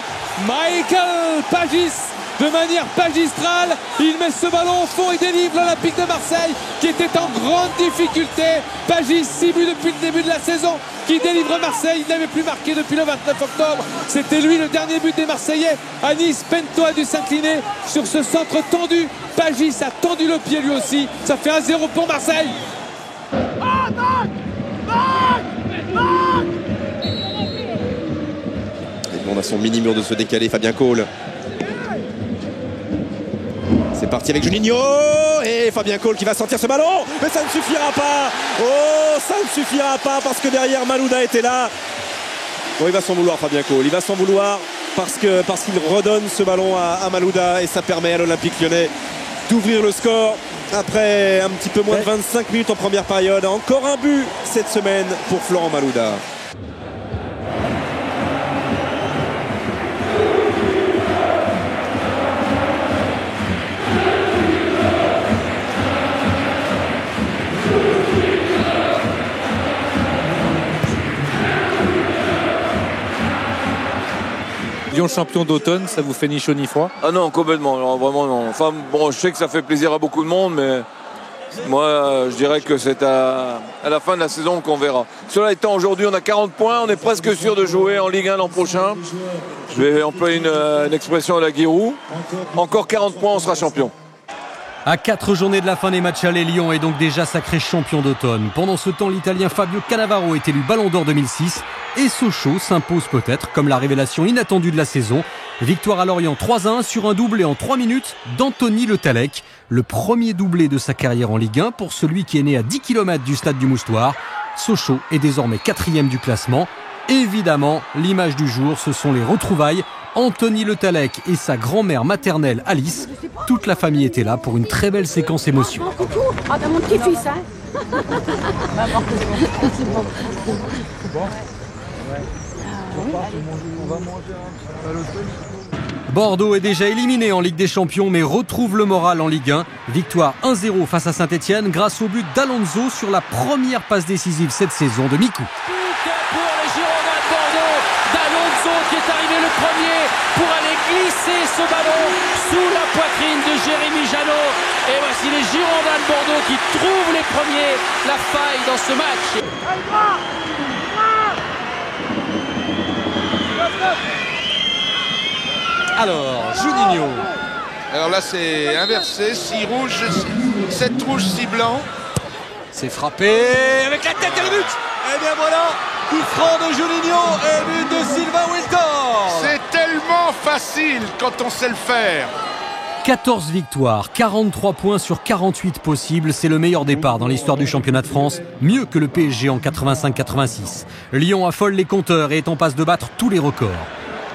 Michael Pagis, de manière magistrale, il met ce ballon au fond et délivre l'Olympique de Marseille qui était en grande difficulté. Pagis, 6 buts depuis le début de la saison, qui délivre Marseille. Il n'avait plus marqué depuis le 29 octobre. C'était lui le dernier but des Marseillais. À Nice, Pento a dû s'incliner sur ce centre tendu. Pagis a tendu le pied lui aussi. Ça fait 1-0 pour Marseille.
On a son mini-mur de se décaler, Fabien Cole. C'est parti avec Juninho et Fabien Cole qui va sortir ce ballon, mais ça ne suffira pas. Oh, ça ne suffira pas parce que derrière Malouda était là. Bon, il va s'en vouloir Fabien Cole, il va s'en vouloir parce qu'il redonne ce ballon à Malouda et ça permet à l'Olympique Lyonnais d'ouvrir le score après un petit peu moins de 25 minutes en première période. Encore un but cette semaine pour Florent Malouda.
Lyon champion d'automne, ça vous fait ni chaud ni froid?
Ah non, complètement, alors, vraiment non. Enfin bon, je sais que ça fait plaisir à beaucoup de monde, mais moi je dirais que c'est à la fin de la saison qu'on verra. Cela étant, aujourd'hui on a 40 points, on est presque sûr de jouer en Ligue 1 l'an prochain. Je vais employer une expression à la Giroud. Encore 40 points, on sera champion.
À 4 journées de la fin des matchs aller, Lyon est donc déjà sacré champion d'automne. Pendant ce temps, l'Italien Fabio Cannavaro est élu Ballon d'Or 2006 et Sochaux s'impose peut-être comme la révélation inattendue de la saison. Victoire à Lorient 3-1 sur un doublé en 3 minutes d'Anthony Le Tallec. Le premier doublé de sa carrière en Ligue 1 pour celui qui est né à 10 km du stade du Moustoir. Sochaux est désormais 4e du classement. Évidemment, l'image du jour, ce sont les retrouvailles. Anthony Le Tallec et sa grand-mère maternelle Alice. Toute la famille était là pour une très belle séquence émotion.
Coucou, t'as mon petit-fils, hein. Maman, c'est bon.
Bordeaux est déjà éliminé en Ligue des Champions mais retrouve le moral en Ligue 1. Victoire 1-0 face à Saint-Etienne grâce au but d'Alonso sur la première passe décisive cette saison de Mikou.
Pour les Girondins de Bordeaux, d'Alonso qui est arrivé le premier pour aller glisser ce ballon sous la poitrine de Jérémy Janot. Et voici les Girondins de Bordeaux qui trouvent les premiers la faille dans ce match.
Alors, Juninho.
Alors là, c'est inversé. 6 rouges, 7 rouges, 6 blancs.
C'est frappé avec la tête et le but. Et bien voilà, coup franc de Juninho et but de Sylvain Wiltord.
C'est tellement facile quand on sait le faire.
14 victoires, 43 points sur 48 possibles, c'est le meilleur départ dans l'histoire du championnat de France, mieux que le PSG en 85-86. Lyon affole les compteurs et est en passe de battre tous les records.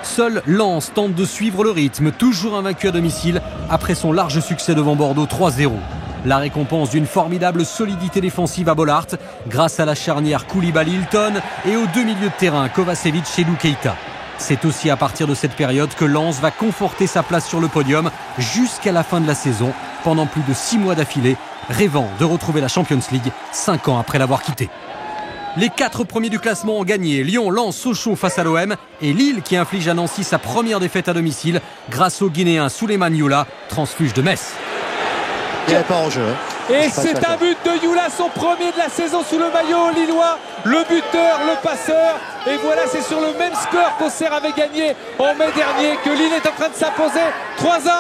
Seul Lens tente de suivre le rythme, toujours invaincu à domicile, après son large succès devant Bordeaux 3-0. La récompense d'une formidable solidité défensive à Bollaert grâce à la charnière Koulibaly-Hilton et aux deux milieux de terrain Kovacevic et Lou Keita. C'est aussi à partir de cette période que Lens va conforter sa place sur le podium jusqu'à la fin de la saison, pendant plus de 6 mois d'affilée, rêvant de retrouver la Champions League 5 ans après l'avoir quittée. Les 4 premiers du classement ont gagné. Lyon, Lens, Sochaux face à l'OM et Lille qui inflige à Nancy sa première défaite à domicile grâce au Guinéen Souleymane Youla, transfuge de Metz.
Il n'est pas en jeu.
Et c'est un but de Youla, son premier de la saison sous le maillot lillois. Le buteur, le passeur. Et voilà, c'est sur le même score qu'Auxerre avait gagné en mai dernier que Lille est en train de s'imposer 3-1.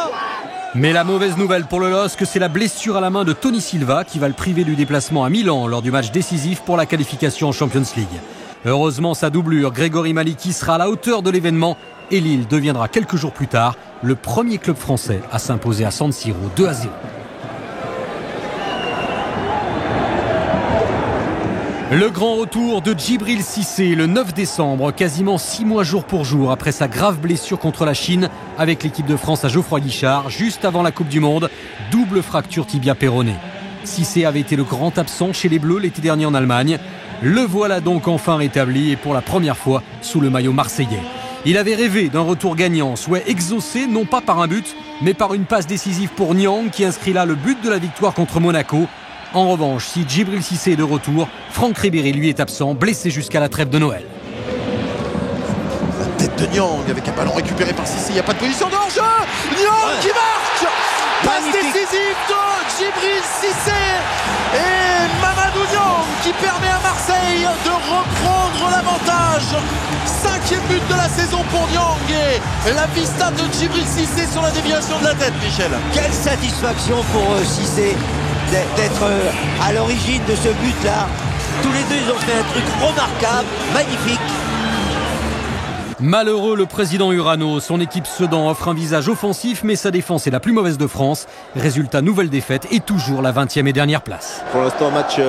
Mais la mauvaise nouvelle pour le LOSC, c'est la blessure à la main de Tony Silva qui va le priver du déplacement à Milan lors du match décisif pour la qualification en Champions League. Heureusement, sa doublure, Grégory Maliki, sera à la hauteur de l'événement et Lille deviendra quelques jours plus tard le premier club français à s'imposer à San Siro 2-0. Le grand retour de Djibril Cissé le 9 décembre, quasiment 6 mois jour pour jour après sa grave blessure contre la Chine avec l'équipe de France à Geoffroy Guichard, juste avant la Coupe du Monde, double fracture tibia péronée. Cissé avait été le grand absent chez les Bleus l'été dernier en Allemagne. Le voilà donc enfin rétabli et pour la première fois sous le maillot marseillais. Il avait rêvé d'un retour gagnant, souhait exaucé non pas par un but, mais par une passe décisive pour Niang qui inscrit là le but de la victoire contre Monaco. En revanche, si Djibril Cissé est de retour, Franck Ribéry lui est absent, blessé jusqu'à la trêve de Noël.
La tête de Niang avec un ballon récupéré par Cissé, il n'y a pas de position de hors-jeu. Niang qui marque. Passe décisive de Djibril Cissé et Mamadou Niang qui permet à Marseille de reprendre l'avantage. 5e but de la saison pour Niang et la vista de Djibril Cissé sur la déviation de la tête, Michel.
Quelle satisfaction pour Cissé d'être à l'origine de ce but-là. Tous les deux, ils ont fait un truc remarquable, magnifique.
Malheureux le président Urano, son équipe Sedan offre un visage offensif, mais sa défense est la plus mauvaise de France. Résultat, nouvelle défaite et toujours la 20e et dernière place.
Pour l'instant, match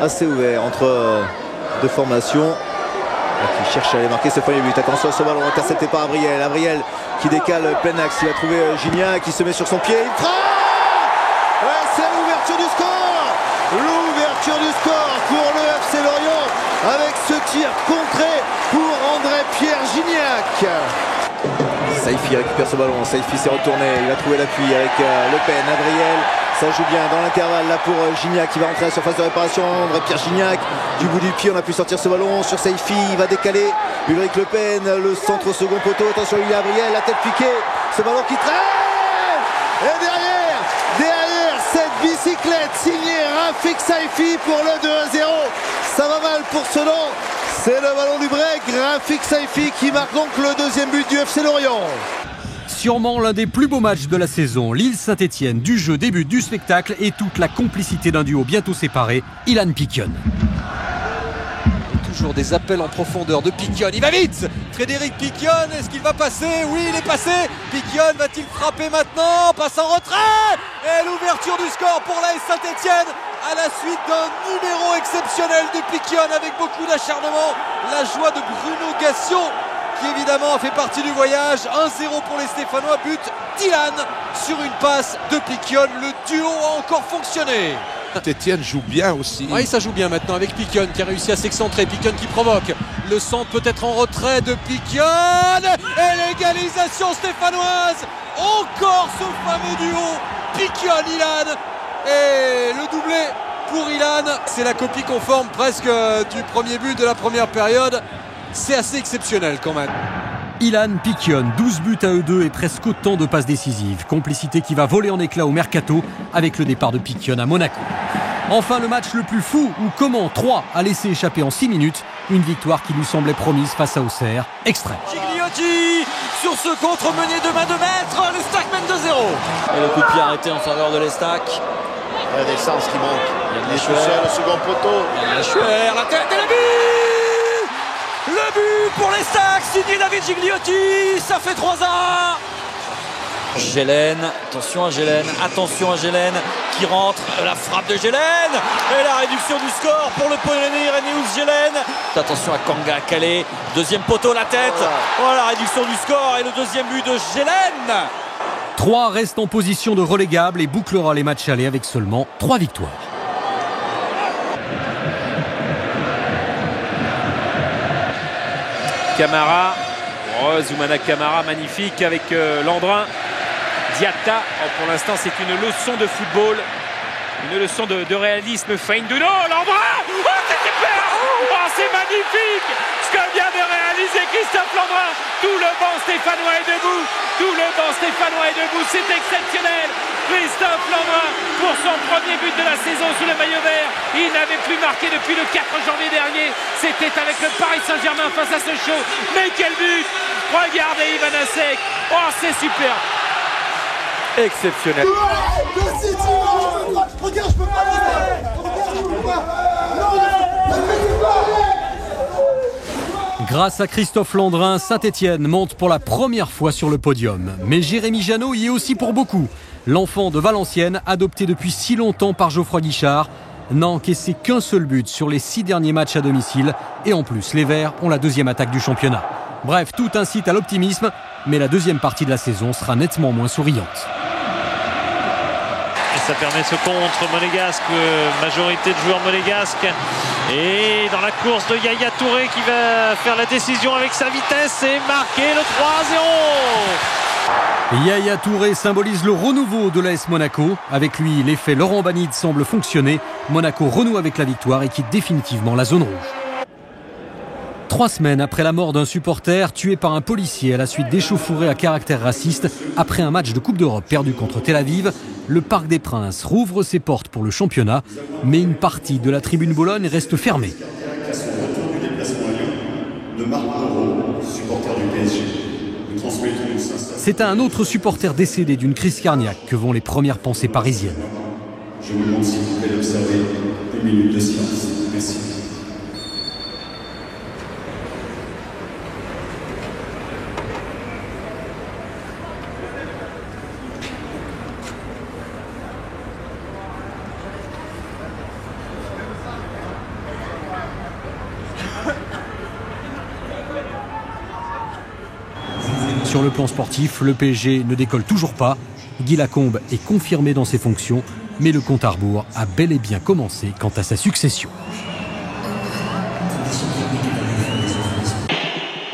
assez ouvert entre deux formations qui cherchent à aller marquer ce premier but. Attention à ce ballon intercepté par Abriel. Abriel qui décale plein axe, il va trouver Gignac qui se met sur son pied. Il frappe. C'est l'ouverture du score. L'ouverture du score pour le FC Lorient avec ce tir contré pour André-Pierre Gignac. Saifi récupère ce ballon, Saifi s'est retourné, il va trouver l'appui avec Le Pen, Abriel, ça joue bien dans l'intervalle là pour Gignac qui va rentrer à la surface de réparation. André-Pierre Gignac, du bout du pied on a pu sortir ce ballon sur Saifi, il va décaler, Ulrich Le Pen, le centre au second poteau, attention il y a Abriel, la tête piquée, ce ballon qui traîne et derrière cette bicyclette signée Rafik Saifi pour le 2-0. Ça va mal pour ce nom. C'est le ballon du break. Rafik Saifi qui marque donc le deuxième but du FC Lorient.
Sûrement l'un des plus beaux matchs de la saison. Lille-Saint-Etienne, du jeu, des buts, du spectacle et toute la complicité d'un duo bientôt séparé. Ilan Piquion.
Toujours des appels en profondeur de Piquion. Il va vite. Frédéric Piquion, est-ce qu'il va passer? Oui, il est passé. Piquion va-t-il frapper maintenant? Passe en retrait. Et l'ouverture du score pour l'AS Saint-Etienne à la suite d'un numéro exceptionnel de Piquion avec beaucoup d'acharnement. La joie de Bruno Gassio qui évidemment a fait partie du voyage. 1-0 pour les Stéphanois. But d'Ilan sur une passe de Piquion. Le duo a encore fonctionné.
Etienne joue bien aussi.
Oui, ça joue bien maintenant avec Piquion qui a réussi à s'excentrer. Piquion qui provoque. Le centre peut-être en retrait de Piquion. Et l'égalisation stéphanoise. Encore ce fameux duo Piquion-Ilan. Et le doublé pour Ilan. C'est la copie conforme presque du premier but de la première période. C'est assez exceptionnel quand même.
Ilan Piquion, 12 buts à eux deux et presque autant de passes décisives. Complicité qui va voler en éclats au mercato avec le départ de Piquion à Monaco. Enfin, le match le plus fou où Coman 3 a laissé échapper en 6 minutes une victoire qui lui semblait promise face à Auxerre. Extrait.
Gigliotti sur ce contre mené de main de maître. L'Estac mène 2-0.
Et le coup de pied arrêté en faveur de l'Estac.
Il y a des sens qui manquent. Il est tout seul au second poteau.
La Chuer, la tête et le but. Le but pour l'Estac, signé David Gigliotti. Ça fait 3-1.
Gélène, attention à Gélène qui rentre, la frappe de Gélène et la réduction du score pour le Polonais Ireneus Gélène. Attention à Kanga Calais, deuxième poteau, la tête, la réduction du score et le deuxième but de Gélène.
Troyes reste en position de relégable et bouclera les matchs allés avec seulement 3 victoires.
Camara, Zoumana Camara, magnifique avec Landrin. Diatta, pour l'instant c'est une leçon de football, une leçon de réalisme. Feindouno, Landrin, oh c'est super, oh c'est magnifique ce que vient de réaliser Christophe Landrin. Tout le banc stéphanois est debout, tout le banc stéphanois est debout, c'est exceptionnel. Christophe Landrin pour son premier but de la saison sous le maillot vert. Il n'avait plus marqué depuis le 4 janvier dernier. C'était avec le Paris Saint-Germain face à Sochaux. Mais quel but! Regardez Ivanasek. Oh, c'est super.
Exceptionnel.
Grâce à Christophe Landrin, Saint-Étienne monte pour la première fois sur le podium. Mais Jérémy Janot y est aussi pour beaucoup. L'enfant de Valenciennes, adopté depuis si longtemps par Geoffroy Guichard, n'a encaissé qu'un seul but sur les 6 derniers matchs à domicile. Et en plus, les Verts ont la 2e attaque du championnat. Bref, tout incite à l'optimisme, mais la deuxième partie de la saison sera nettement moins souriante.
Et ça permet ce contre monégasque, majorité de joueurs monégasques. Et dans la course de Yaya Touré qui va faire la décision avec sa vitesse et marquer le 3-0.
Yaya Touré symbolise le renouveau de l'AS Monaco. Avec lui, l'effet Laurent Banide semble fonctionner. Monaco renoue avec la victoire et quitte définitivement la zone rouge. 3 semaines après la mort d'un supporter tué par un policier à la suite d'échauffourées à caractère raciste, après un match de Coupe d'Europe perdu contre Tel Aviv, le Parc des Princes rouvre ses portes pour le championnat, mais une partie de la tribune Bologne reste fermée. C'est à un autre supporter décédé d'une crise cardiaque que vont les premières pensées parisiennes.
Je vous demande s'il vous plaît d'observer une minute de silence. Merci.
Sur le plan sportif, le PSG ne décolle toujours pas. Guy Lacombe est confirmé dans ses fonctions, mais le compte à rebours a bel et bien commencé quant à sa succession.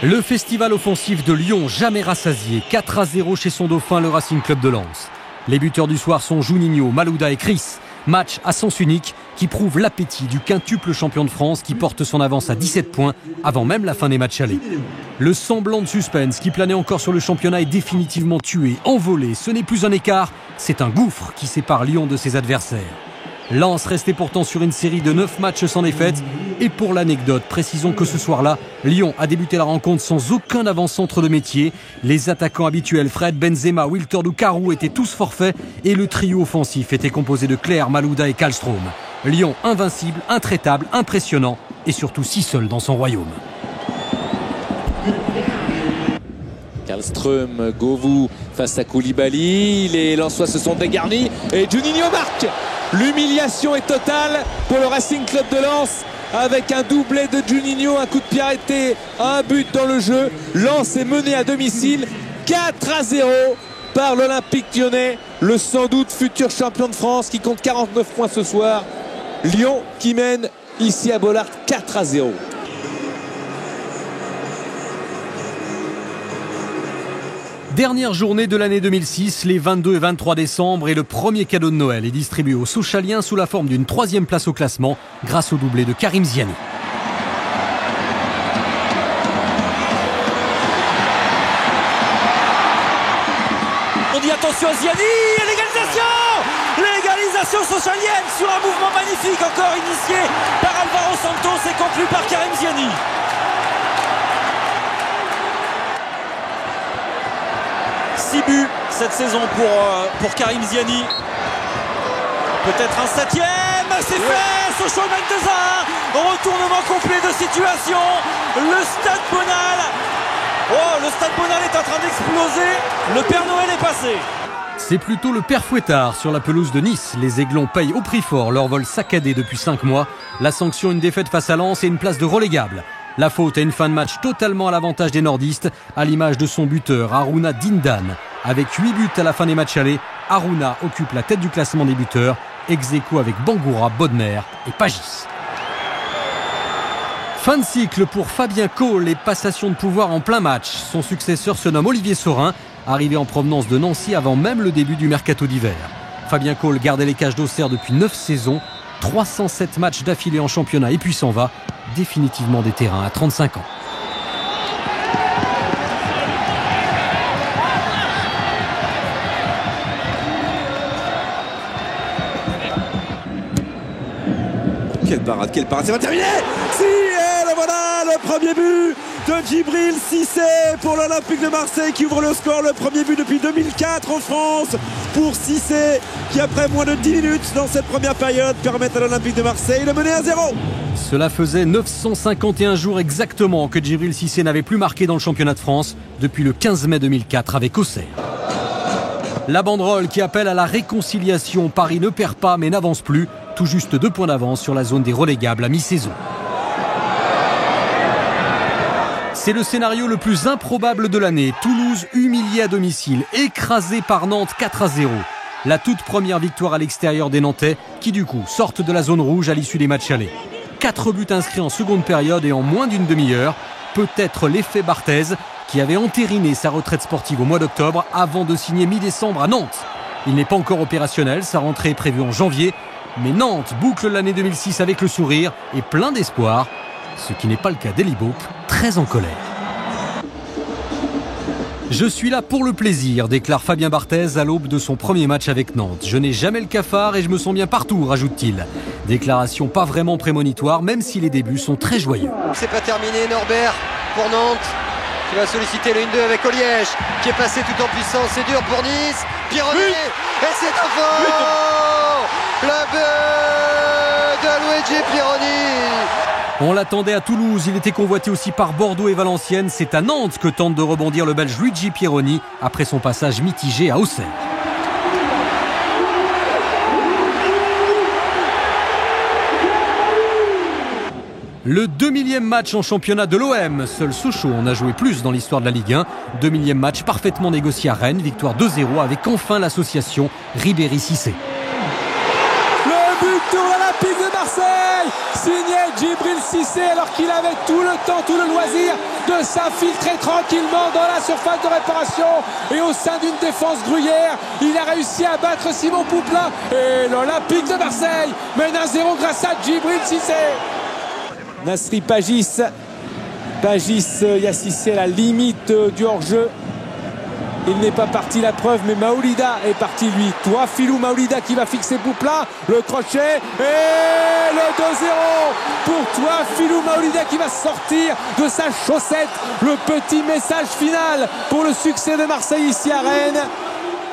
Le festival offensif de Lyon, jamais rassasié, 4-0 chez son dauphin, le Racing Club de Lens. Les buteurs du soir sont Juninho, Malouda et Chris. Match à sens unique qui prouve l'appétit du quintuple champion de France qui porte son avance à 17 points avant même la fin des matchs allés. Le semblant de suspense qui planait encore sur le championnat est définitivement tué, envolé. Ce n'est plus un écart, c'est un gouffre qui sépare Lyon de ses adversaires. Lens restait pourtant sur une série de 9 matchs sans défaite. Et pour l'anecdote, précisons que ce soir-là, Lyon a débuté la rencontre sans aucun avant-centre de métier. Les attaquants habituels Fred, Benzema, Wiltord ou Carou étaient tous forfaits et le trio offensif était composé de Clerc, Malouda et Kallström. Lyon invincible, intraitable, impressionnant et surtout si seul dans son royaume.
Kallström, Govou face à Koulibaly, les Lensois se sont dégarnis et Juninho marque. L'humiliation est totale pour le Racing Club de Lens avec un doublé de Juninho, un coup de pied arrêté, un but dans le jeu. Lens est mené à domicile 4-0 par l'Olympique Lyonnais, le sans doute futur champion de France qui compte 49 points ce soir. Lyon qui mène ici à Bollaert 4-0.
Dernière journée de l'année 2006, les 22 et 23 décembre, et le premier cadeau de Noël est distribué aux Sochaliens sous la forme d'une 3e place au classement grâce au doublé de Karim Ziani.
On dit attention à Ziani, et l'égalisation sochalienne sur un mouvement magnifique encore initié par Alvaro Santos et conclu par Karim Ziani. Six buts cette saison pour Karim Ziani. Peut-être un 7e, c'est fait. Sochaux mène 2-1. Retournement complet de situation. Le Stade Bonal. Oh, le Stade Bonal est en train d'exploser. Le Père Noël est passé.
C'est plutôt le Père Fouettard sur la pelouse de Nice. Les Aiglons payent au prix fort leur vol saccadé depuis 5 mois. La sanction, une défaite face à Lens et une place de relégable. La faute à une fin de match totalement à l'avantage des nordistes, à l'image de son buteur Haruna Dindan. Avec 8 buts à la fin des matchs allés, Haruna occupe la tête du classement des buteurs, ex-aequo avec Bangoura, Bodmer et Pagis. Fin de cycle pour Fabien Cole et passation de pouvoir en plein match. Son successeur se nomme Olivier Saurin, arrivé en provenance de Nancy avant même le début du mercato d'hiver. Fabien Cole gardait les cages d'Auxerre depuis 9 saisons, 307 matchs d'affilée en championnat et puis s'en va définitivement des terrains à 35 ans.
Quelle parade, ça va terminer. Si, et voilà le premier but de Djibril Cissé pour l'Olympique de Marseille qui ouvre le score, le premier but depuis 2004 en France pour Cissé qui après moins de 10 minutes dans cette première période permet à l'Olympique de Marseille de mener à 0.
Cela faisait 951 jours exactement que Djibril Cissé n'avait plus marqué dans le championnat de France depuis le 15 mai 2004 avec Auxerre. La banderole qui appelle à la réconciliation. Paris ne perd pas mais n'avance plus. Tout juste 2 points d'avance sur la zone des relégables à mi-saison. C'est le scénario le plus improbable de l'année. Toulouse humilié à domicile, écrasé par Nantes 4-0. La toute première victoire à l'extérieur des Nantais qui du coup sortent de la zone rouge à l'issue des matchs allés. 4 buts inscrits en seconde période et en moins d'une demi-heure. Peut-être l'effet Barthez qui avait entériné sa retraite sportive au mois d'octobre avant de signer mi-décembre à Nantes. Il n'est pas encore opérationnel, sa rentrée est prévue en janvier. Mais Nantes boucle l'année 2006 avec le sourire et plein d'espoir. Ce qui n'est pas le cas d'Eli Boep, très en colère. Je suis là pour le plaisir, déclare Fabien Barthez à l'aube de son premier match avec Nantes. Je n'ai jamais le cafard et je me sens bien partout, rajoute-t-il. Déclaration pas vraiment prémonitoire, même si les débuts sont très joyeux.
C'est pas terminé, Norbert pour Nantes qui va solliciter le 1-2 avec Oliège qui est passé tout en puissance. C'est dur pour Nice. Pironi et c'est trop fort. Le but de Luigi Pironi.
On l'attendait à Toulouse, il était convoité aussi par Bordeaux et Valenciennes. C'est à Nantes que tente de rebondir le Belge Luigi Pironi après son passage mitigé à Auxerre. Le 2000e match en championnat de l'OM. Seul Sochaux en a joué plus dans l'histoire de la Ligue 1. 2000e match parfaitement négocié à Rennes. Victoire 2-0 avec enfin l'association Ribéry-Cissé.
Le but de l'Olympique de Marseille, signé Djibril Cissé alors qu'il avait tout le temps, tout le loisir de s'infiltrer tranquillement dans la surface de réparation et au sein d'une défense gruyère. Il a réussi à battre Simon Pouplin et l'Olympique de Marseille mène 1-0 grâce à Djibril Cissé. Nasri Pagis, il y a Cissé à la limite du hors-jeu. Il n'est pas parti, la preuve, mais Maoulida est parti lui. Toi, Filou Maoulida qui va fixer Pouplin, le crochet et le 2-0 pour toi, Filou Maoulida qui va sortir de sa chaussette. Le petit message final pour le succès de Marseille ici à Rennes.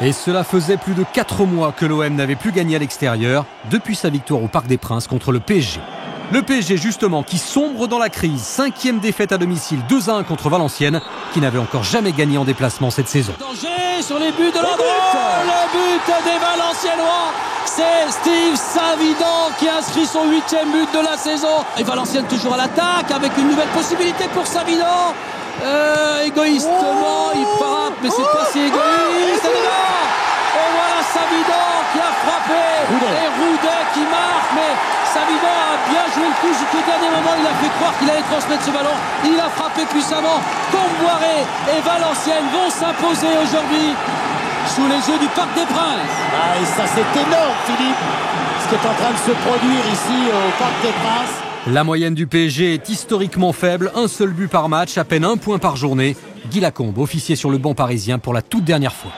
Et cela faisait plus de 4 mois que l'OM n'avait plus gagné à l'extérieur depuis sa victoire au Parc des Princes contre le PSG. Le PSG justement qui sombre dans la crise, 5e défaite à domicile, 2-1 contre Valenciennes, qui n'avait encore jamais gagné en déplacement cette saison.
Danger sur les buts de l'Andorre, le but des Valenciennois, c'est Steve Savidan qui inscrit son 8e but de la saison. Et Valenciennes toujours à l'attaque avec une nouvelle possibilité pour Savidan. Égoïstement, il frappe, mais c'est pas si égoïste. Et voilà Savidan qui a frappé. Et Roudet qui marque, mais Savidan a bien joué le coup jusqu'au dernier moment. Il a fait croire qu'il allait transmettre ce ballon. Il a frappé puissamment. Comboiré et Valenciennes vont s'imposer aujourd'hui sous les yeux du Parc des Princes.
Ah, et ça c'est énorme, Philippe, ce qui est en train de se produire ici au Parc des Princes.
La moyenne du PSG est historiquement faible, un seul but par match, à peine 1 point par journée. Guy Lacombe, officier sur le banc parisien pour la toute dernière fois.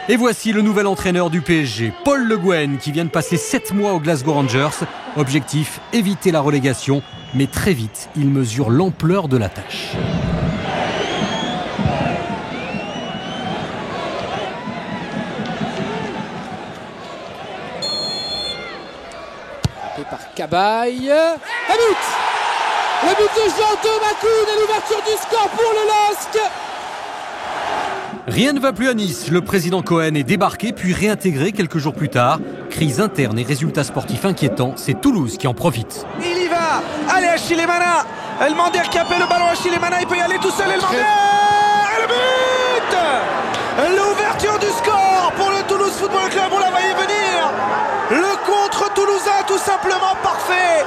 Et voici le nouvel entraîneur du PSG, Paul Le Guen, qui vient de passer 7 mois aux Glasgow Rangers. Objectif, éviter la relégation, mais très vite, il mesure l'ampleur de la tâche.
Par Cabaye. Un but. Le but de Jean Thomacoun et l'ouverture du score pour le LOSC.
Rien ne va plus à Nice. Le président Cohen est débarqué puis réintégré quelques jours plus tard. Crise interne et résultats sportifs inquiétants. C'est Toulouse qui en profite.
Il y va. Allez, Achille Mana. Elmander qui appelle le ballon. Achille Mana, il peut y aller tout seul. Elmander. Et le but L'ouverture du score pour le Toulouse Football Club, on la voyait venir. Le contre toulousain tout simplement parfait.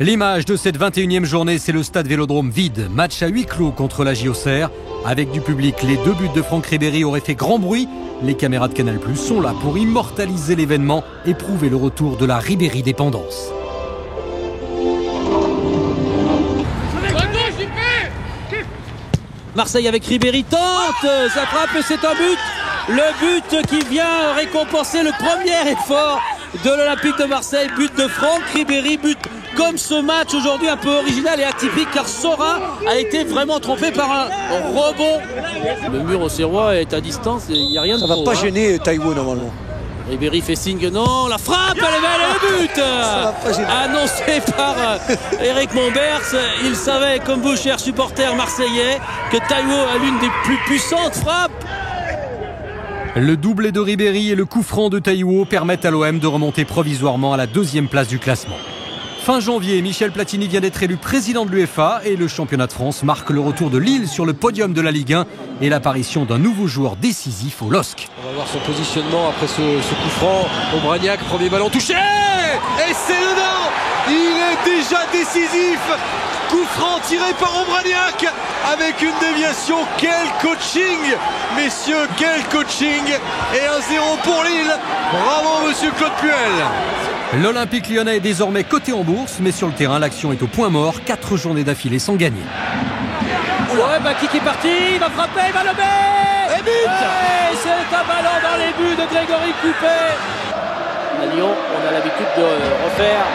L'image de cette 21e journée, c'est le stade Vélodrome vide. Match à huis clos contre la JOCR. Avec du public, les 2 buts de Franck Ribéry auraient fait grand bruit. Les caméras de Canal+ sont là pour immortaliser l'événement et prouver le retour de la Ribéry dépendance.
Marseille avec Ribéry tente, ça frappe, c'est un but. Le but qui vient récompenser le premier effort de l'Olympique de Marseille. But de Franck Ribéry, but comme ce match aujourd'hui un peu original et atypique car Sora a été vraiment trompé par un rebond. Le mur au Serrois est à distance, il n'y a rien de
Ça ne va pas gêner Taïwo normalement.
Ribéry fait signe que non, la frappe, elle est belle, le but annoncé par Eric Mombers. Il savait, comme vous, chers supporters marseillais, que Taïwo a l'une des plus puissantes frappes.
Le doublé de Ribéry et le coup franc de Taïwo permettent à l'OM de remonter provisoirement à la 2e place du classement. Fin janvier, Michel Platini vient d'être élu président de l'UEFA et le championnat de France marque le retour de Lille sur le podium de la Ligue 1 et l'apparition d'un nouveau joueur décisif au LOSC.
On va voir son positionnement après ce coup franc. Ombragnac, premier ballon touché et c'est dedans. Il est déjà décisif. Coup franc tiré par Ombragnac avec une déviation. Quel coaching, messieurs, quel coaching. Et 1-0 pour Lille. Bravo monsieur Claude Puel.
L'Olympique lyonnais est désormais coté en bourse, mais sur le terrain, l'action est au point mort. 4 journées d'affilée sans gagner.
Ouais, Baki qui est parti, il va frapper, il va le mettre. Et but. C'est un ballon dans les buts de Grégory Coupé. À Lyon, on a l'habitude de refaire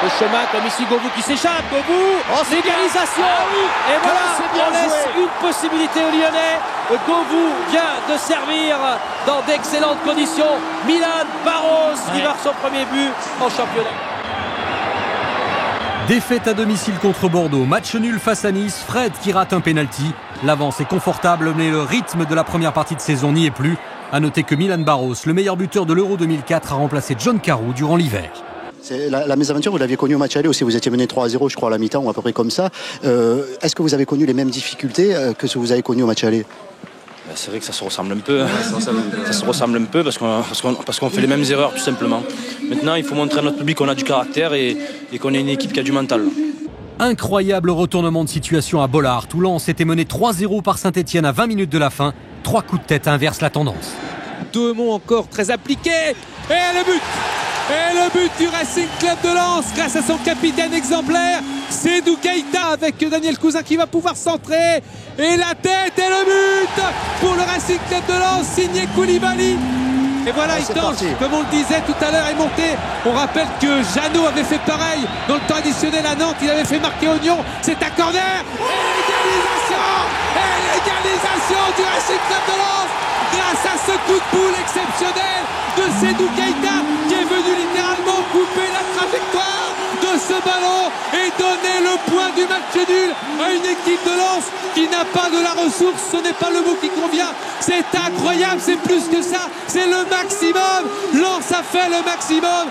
le chemin comme ici Govou qui s'échappe. Govou, l'égalisation. Et voilà, on laisse une possibilité aux Lyonnais. Govou vient de servir dans d'excellentes conditions. Milan Barros qui marque son premier but en championnat.
Défaite à domicile contre Bordeaux, match nul face à Nice, Fred qui rate un pénalty. L'avance est confortable, mais le rythme de la première partie de saison n'y est plus. A noter que Milan Barros, le meilleur buteur de l'Euro 2004, a remplacé John Carew durant l'hiver.
La mésaventure, vous l'aviez connue au match aller aussi, vous étiez mené 3-0 je crois à la mi-temps ou à peu près comme ça. Est-ce que vous avez connu les mêmes difficultés que ce que vous avez connu au match aller?
C'est vrai que ça se ressemble un peu, ça se ressemble un peu parce qu'on fait les mêmes erreurs tout simplement. Maintenant il faut montrer à notre public qu'on a du caractère et qu'on est une équipe qui a du mental.
Incroyable retournement de situation à Bollard. Toulon s'était mené 3-0 par Saint-Etienne à 20 minutes de la fin. 3 coups de tête inversent la tendance.
Deux mots encore très appliqués. Et le but. Et le but du Racing Club de Lens grâce à son capitaine exemplaire, Seydou Keita avec Daniel Cousin qui va pouvoir centrer. Et la tête et le but pour le Racing Club de Lens signé Koulibaly. Et voilà, il tente, comme on le disait tout à l'heure, est monté. On rappelle que Jeannot avait fait pareil dans le temps additionnel à Nantes. Il avait fait marquer Oignon. C'est un corner. Et l'égalisation du Racing Club de Lens grâce à ce coup de boule exceptionnel de Seydou Keita qui est venu littéralement couper la trajectoire de ce ballon et donner le point du match nul à une équipe de Lens qui n'a pas de la ressource. Ce n'est pas le mot qui convient. C'est incroyable, c'est plus que ça. C'est le maximum. Lens a fait le maximum.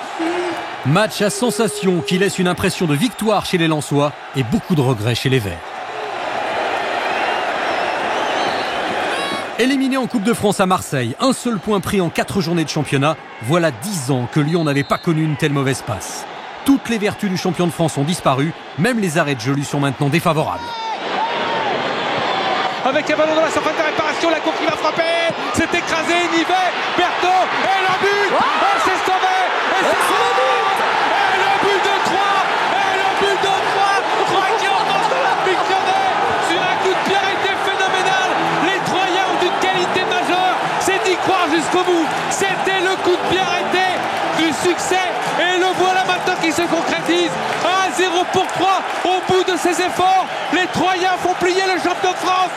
Match à sensation qui laisse une impression de victoire chez les Lensois et beaucoup de regrets chez les Verts. Éliminé en Coupe de France à Marseille, un seul point pris en 4 journées de championnat, voilà 10 ans que Lyon n'avait pas connu une telle mauvaise passe. Toutes les vertus du champion de France ont disparu, même les arrêts de jeu lui sont maintenant défavorables.
Avec un ballon dans la surface de réparation, la cour qui va frapper, c'est écrasé, Nivet, Berthaud, et le but, c'est sauvé, et c'est le but, et le but de 3, et le but de 3 qui emporte l'Olympique Lyonnais sur un coup de pied arrêté phénoménal. Les Troyens ont une qualité majeure, c'est d'y croire jusqu'au bout. C'était le coup de pied arrêté du succès, et le voilà maintenant qui se concrétise. 1-0 pour 3 au bout de ses efforts. Les Troyens font plier le champion de France.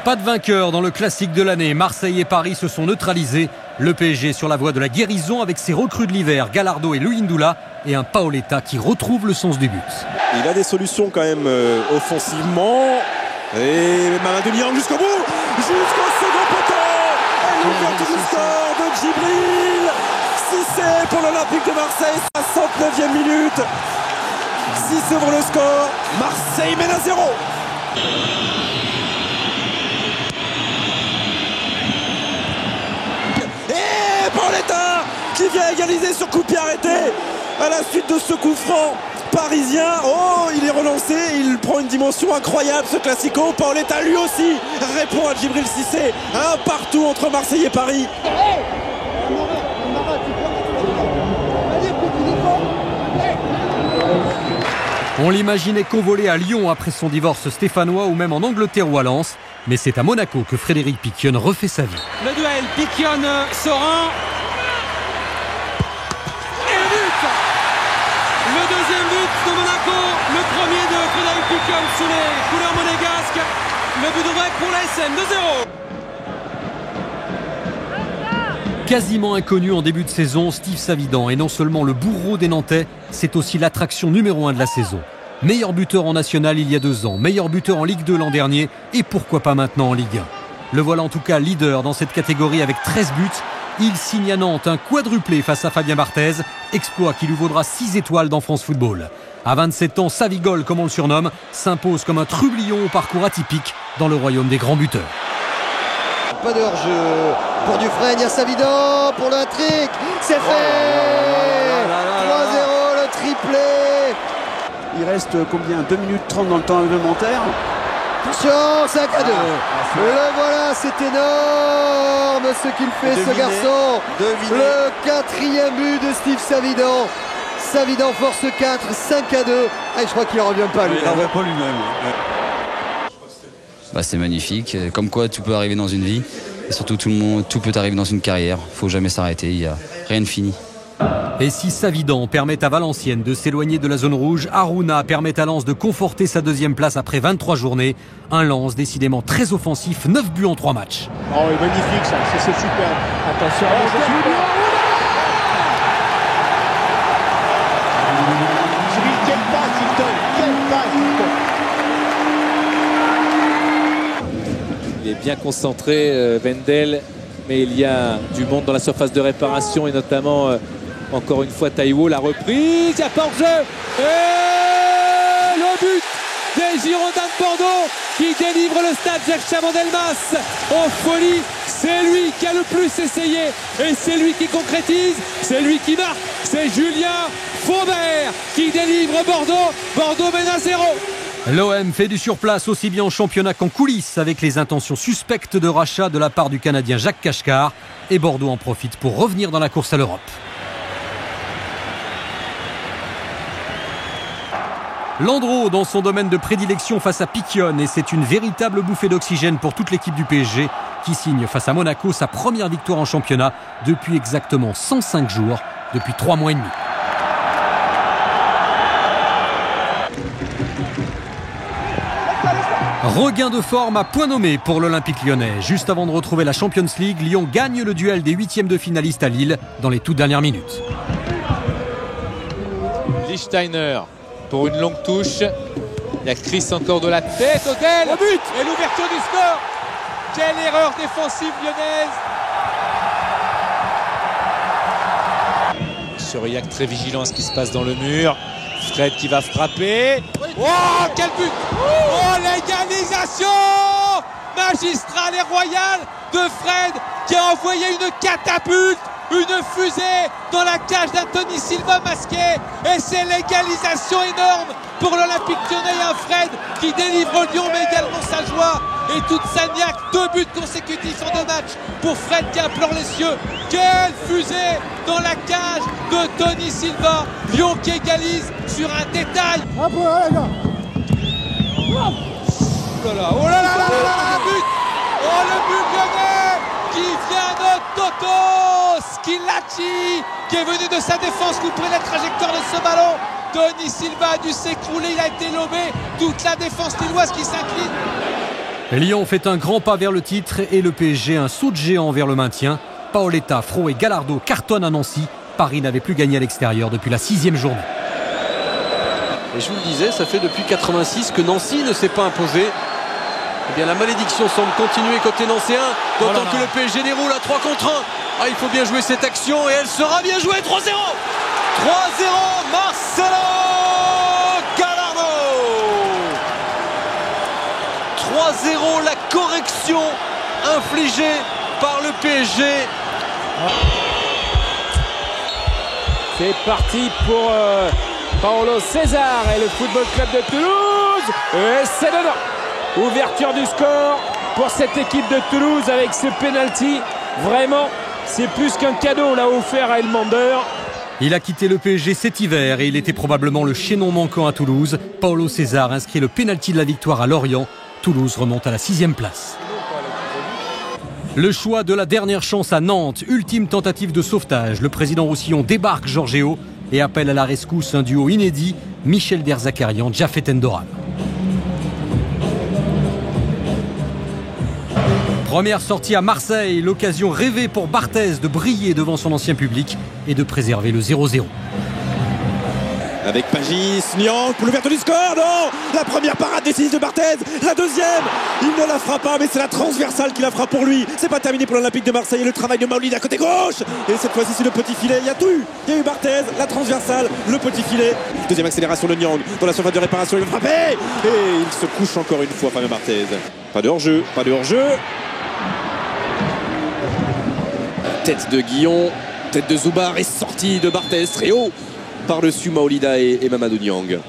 Pas de vainqueur dans le classique de l'année. Marseille et Paris se sont neutralisés. Le PSG sur la voie de la guérison avec ses recrues de l'hiver, Gallardo et Louindoula, et un Paoletta qui retrouve le sens du but.
Il a des solutions quand même offensivement. Et Mamadou Niang jusqu'au bout, jusqu'au second poteau. Et l'ouverture du score de Djibril. 6 pour l'Olympique de Marseille, 69e minute. 6 pour le score. Marseille mène à 0. vient égaliser sur coup de pied arrêté à la suite de ce coup franc parisien. Oh, il est relancé, il prend une dimension incroyable ce classico. Paoletta lui aussi répond à Djibril Cissé. Un partout entre Marseille et Paris.
On l'imaginait convolé à Lyon après son divorce stéphanois ou même en Angleterre ou à Lens. Mais c'est à Monaco que Frédéric Piquion refait sa vie.
Le duel, Piquion-Sorin. Et le but! Le deuxième but de Monaco. Le premier de Frédéric Piquion sous les couleurs monégasques. Le but de break pour l'ASM, 2-0.
Quasiment inconnu en début de saison, Steve Savidan est non seulement le bourreau des Nantais, c'est aussi l'attraction numéro 1 de la saison. Meilleur buteur en national il y a 2 ans, meilleur buteur en Ligue 2 l'an dernier et pourquoi pas maintenant en Ligue 1. Le voilà en tout cas leader dans cette catégorie avec 13 buts. Il signe à Nantes un quadruplé face à Fabien Barthez, exploit qui lui vaudra 6 étoiles dans France Football. À 27 ans, Savigol, comme on le surnomme, s'impose comme un trublion au parcours atypique dans le royaume des grands buteurs.
Pas de hors-jeu pour Dufresne, il y a Savidan pour le hat-trick, c'est fait 3-0 le triplé.
Il reste combien? 2 minutes 30 dans le temps réglementaire.
Attention, 5-2. Le voilà, c'est énorme ce qu'il fait ce garçon. Le 4e but de Steve Savidan. Savidan force 4, 5-2. Ah, je crois qu'il n'en revient pas lui.
Il n'en revient pas lui-même.
Bah, c'est magnifique, comme quoi tout peut arriver dans une vie et surtout tout peut arriver dans une carrière, il ne faut jamais s'arrêter, il n'y a rien de fini.
Et si Savidan permet à Valenciennes de s'éloigner de la zone rouge, Harouna permet à Lens de conforter sa 2e place après 23 journées. Un Lens décidément très offensif, 9 buts en 3 matchs.
Oh, magnifique ça, c'est super. Attention, quelle passe il donne, quelle passe il donne.
Il est bien concentré, Wendel, mais il y a du monde dans la surface de réparation et notamment encore une fois Taïwo, la reprise, il n'y a pas hors-jeu et le but des Girondins de Bordeaux qui délivre le stade Jacques Chaban-Delmas en folie. C'est lui qui a le plus essayé et c'est lui qui concrétise, c'est lui qui marque, c'est Julien Faubert qui délivre Bordeaux. Bordeaux mène à 0.
L'OM fait du surplace aussi bien en championnat qu'en coulisses avec les intentions suspectes de rachat de la part du Canadien Jacques Cachecar. Et Bordeaux en profite pour revenir dans la course à l'Europe. Landreau dans son domaine de prédilection face à Piquion et c'est une véritable bouffée d'oxygène pour toute l'équipe du PSG qui signe face à Monaco sa première victoire en championnat depuis exactement 105 jours, depuis 3 mois et demi. Regain de forme à point nommé pour l'Olympique lyonnais. Juste avant de retrouver la Champions League, Lyon gagne le duel des 8e de finalistes à Lille dans les toutes dernières minutes.
Lichtsteiner pour une longue touche. Il y a Chris encore de la tête. Odell au but et l'ouverture du score. Quelle erreur défensive lyonnaise. Choriac très vigilant à ce qui se passe dans le mur. Fred qui va frapper. Oh, quel but! Oh, l'égalisation magistrale et royale de Fred qui a envoyé une catapulte, une fusée dans la cage d'Anthony Silva masqué. Et c'est l'égalisation énorme pour l'Olympique lyonnais. Un Fred qui délivre Lyon mais également sa joie et toute sa niaque. 2 buts consécutifs en 2 matchs pour Fred qui implore les cieux. Quelle fusée dans la cage de Tony Silva. Lyon qui égalise sur un détail. Oh là là, oh là là, le but. Oh, le but lyonnais qui vient de Toto Schillaci qui est venu de sa défense couper la trajectoire de ce ballon. Tony Silva a dû s'écrouler, il a été lobé. Toute la défense lilloise qui s'incline.
Lyon fait un grand pas vers le titre et le PSG un saut de géant vers le maintien. Paoletta, Fro et Gallardo cartonnent à Nancy. Paris n'avait plus gagné à l'extérieur depuis la 6e journée.
Et je vous le disais, ça fait depuis 86 que Nancy ne s'est pas imposé. Eh bien la malédiction semble continuer côté nancéen, d'autant que le PSG déroule à 3 contre 1. Ah, il faut bien jouer cette action et elle sera bien jouée. 3-0 Marcelo Gallardo. 3-0, la correction infligée par le PSG.
C'est parti pour Paulo César et le Football Club de Toulouse. Et c'est dedans. Ouverture du score pour cette équipe de Toulouse avec ce penalty. Vraiment, c'est plus qu'un cadeau là offert à Elmander.
Il a quitté le PSG cet hiver et il était probablement le chaînon manquant à Toulouse. Paulo César inscrit le pénalty de la victoire à Lorient. Toulouse remonte à la 6e place. Le choix de la dernière chance à Nantes, ultime tentative de sauvetage. Le président Roussillon débarque Georgeo et appelle à la rescousse un duo inédit, Michel Derzakarian, Jafet Endoram. Première sortie à Marseille, l'occasion rêvée pour Barthez de briller devant son ancien public et de préserver le 0-0.
Avec Pagis, Niang pour l'ouverture du score, non! La première parade décisive de Barthez, la deuxième, il ne la fera pas, mais c'est la transversale qui la fera pour lui. C'est pas terminé pour l'Olympique de Marseille et le travail de Maolid à côté gauche. Et cette fois-ci, c'est le petit filet, il y a tout eu. Il y a eu Barthez, la transversale, le petit filet. Deuxième accélération de Niang dans la surface de réparation, il va frapper. Et il se couche encore une fois, Fabien Barthez. Pas de hors-jeu, pas de hors-jeu. Tête de Guillon, tête de Zoubar et sortie de Barthez, très haut. Par-dessus Maolida et Mamadou Niang.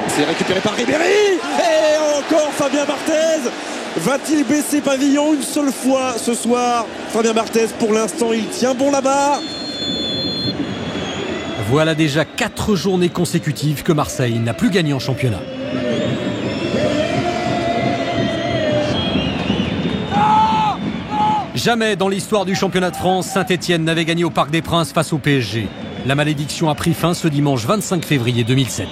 C'est récupéré par Ribéry. Et encore Fabien Barthez. Va-t-il baisser pavillon une seule fois ce soir? Fabien Barthez, pour l'instant, il tient bon là-bas.
Voilà déjà 4 journées consécutives que Marseille n'a plus gagné en championnat. Jamais dans l'histoire du championnat de France, Saint-Etienne n'avait gagné au Parc des Princes face au PSG. La malédiction a pris fin ce dimanche 25 février 2007.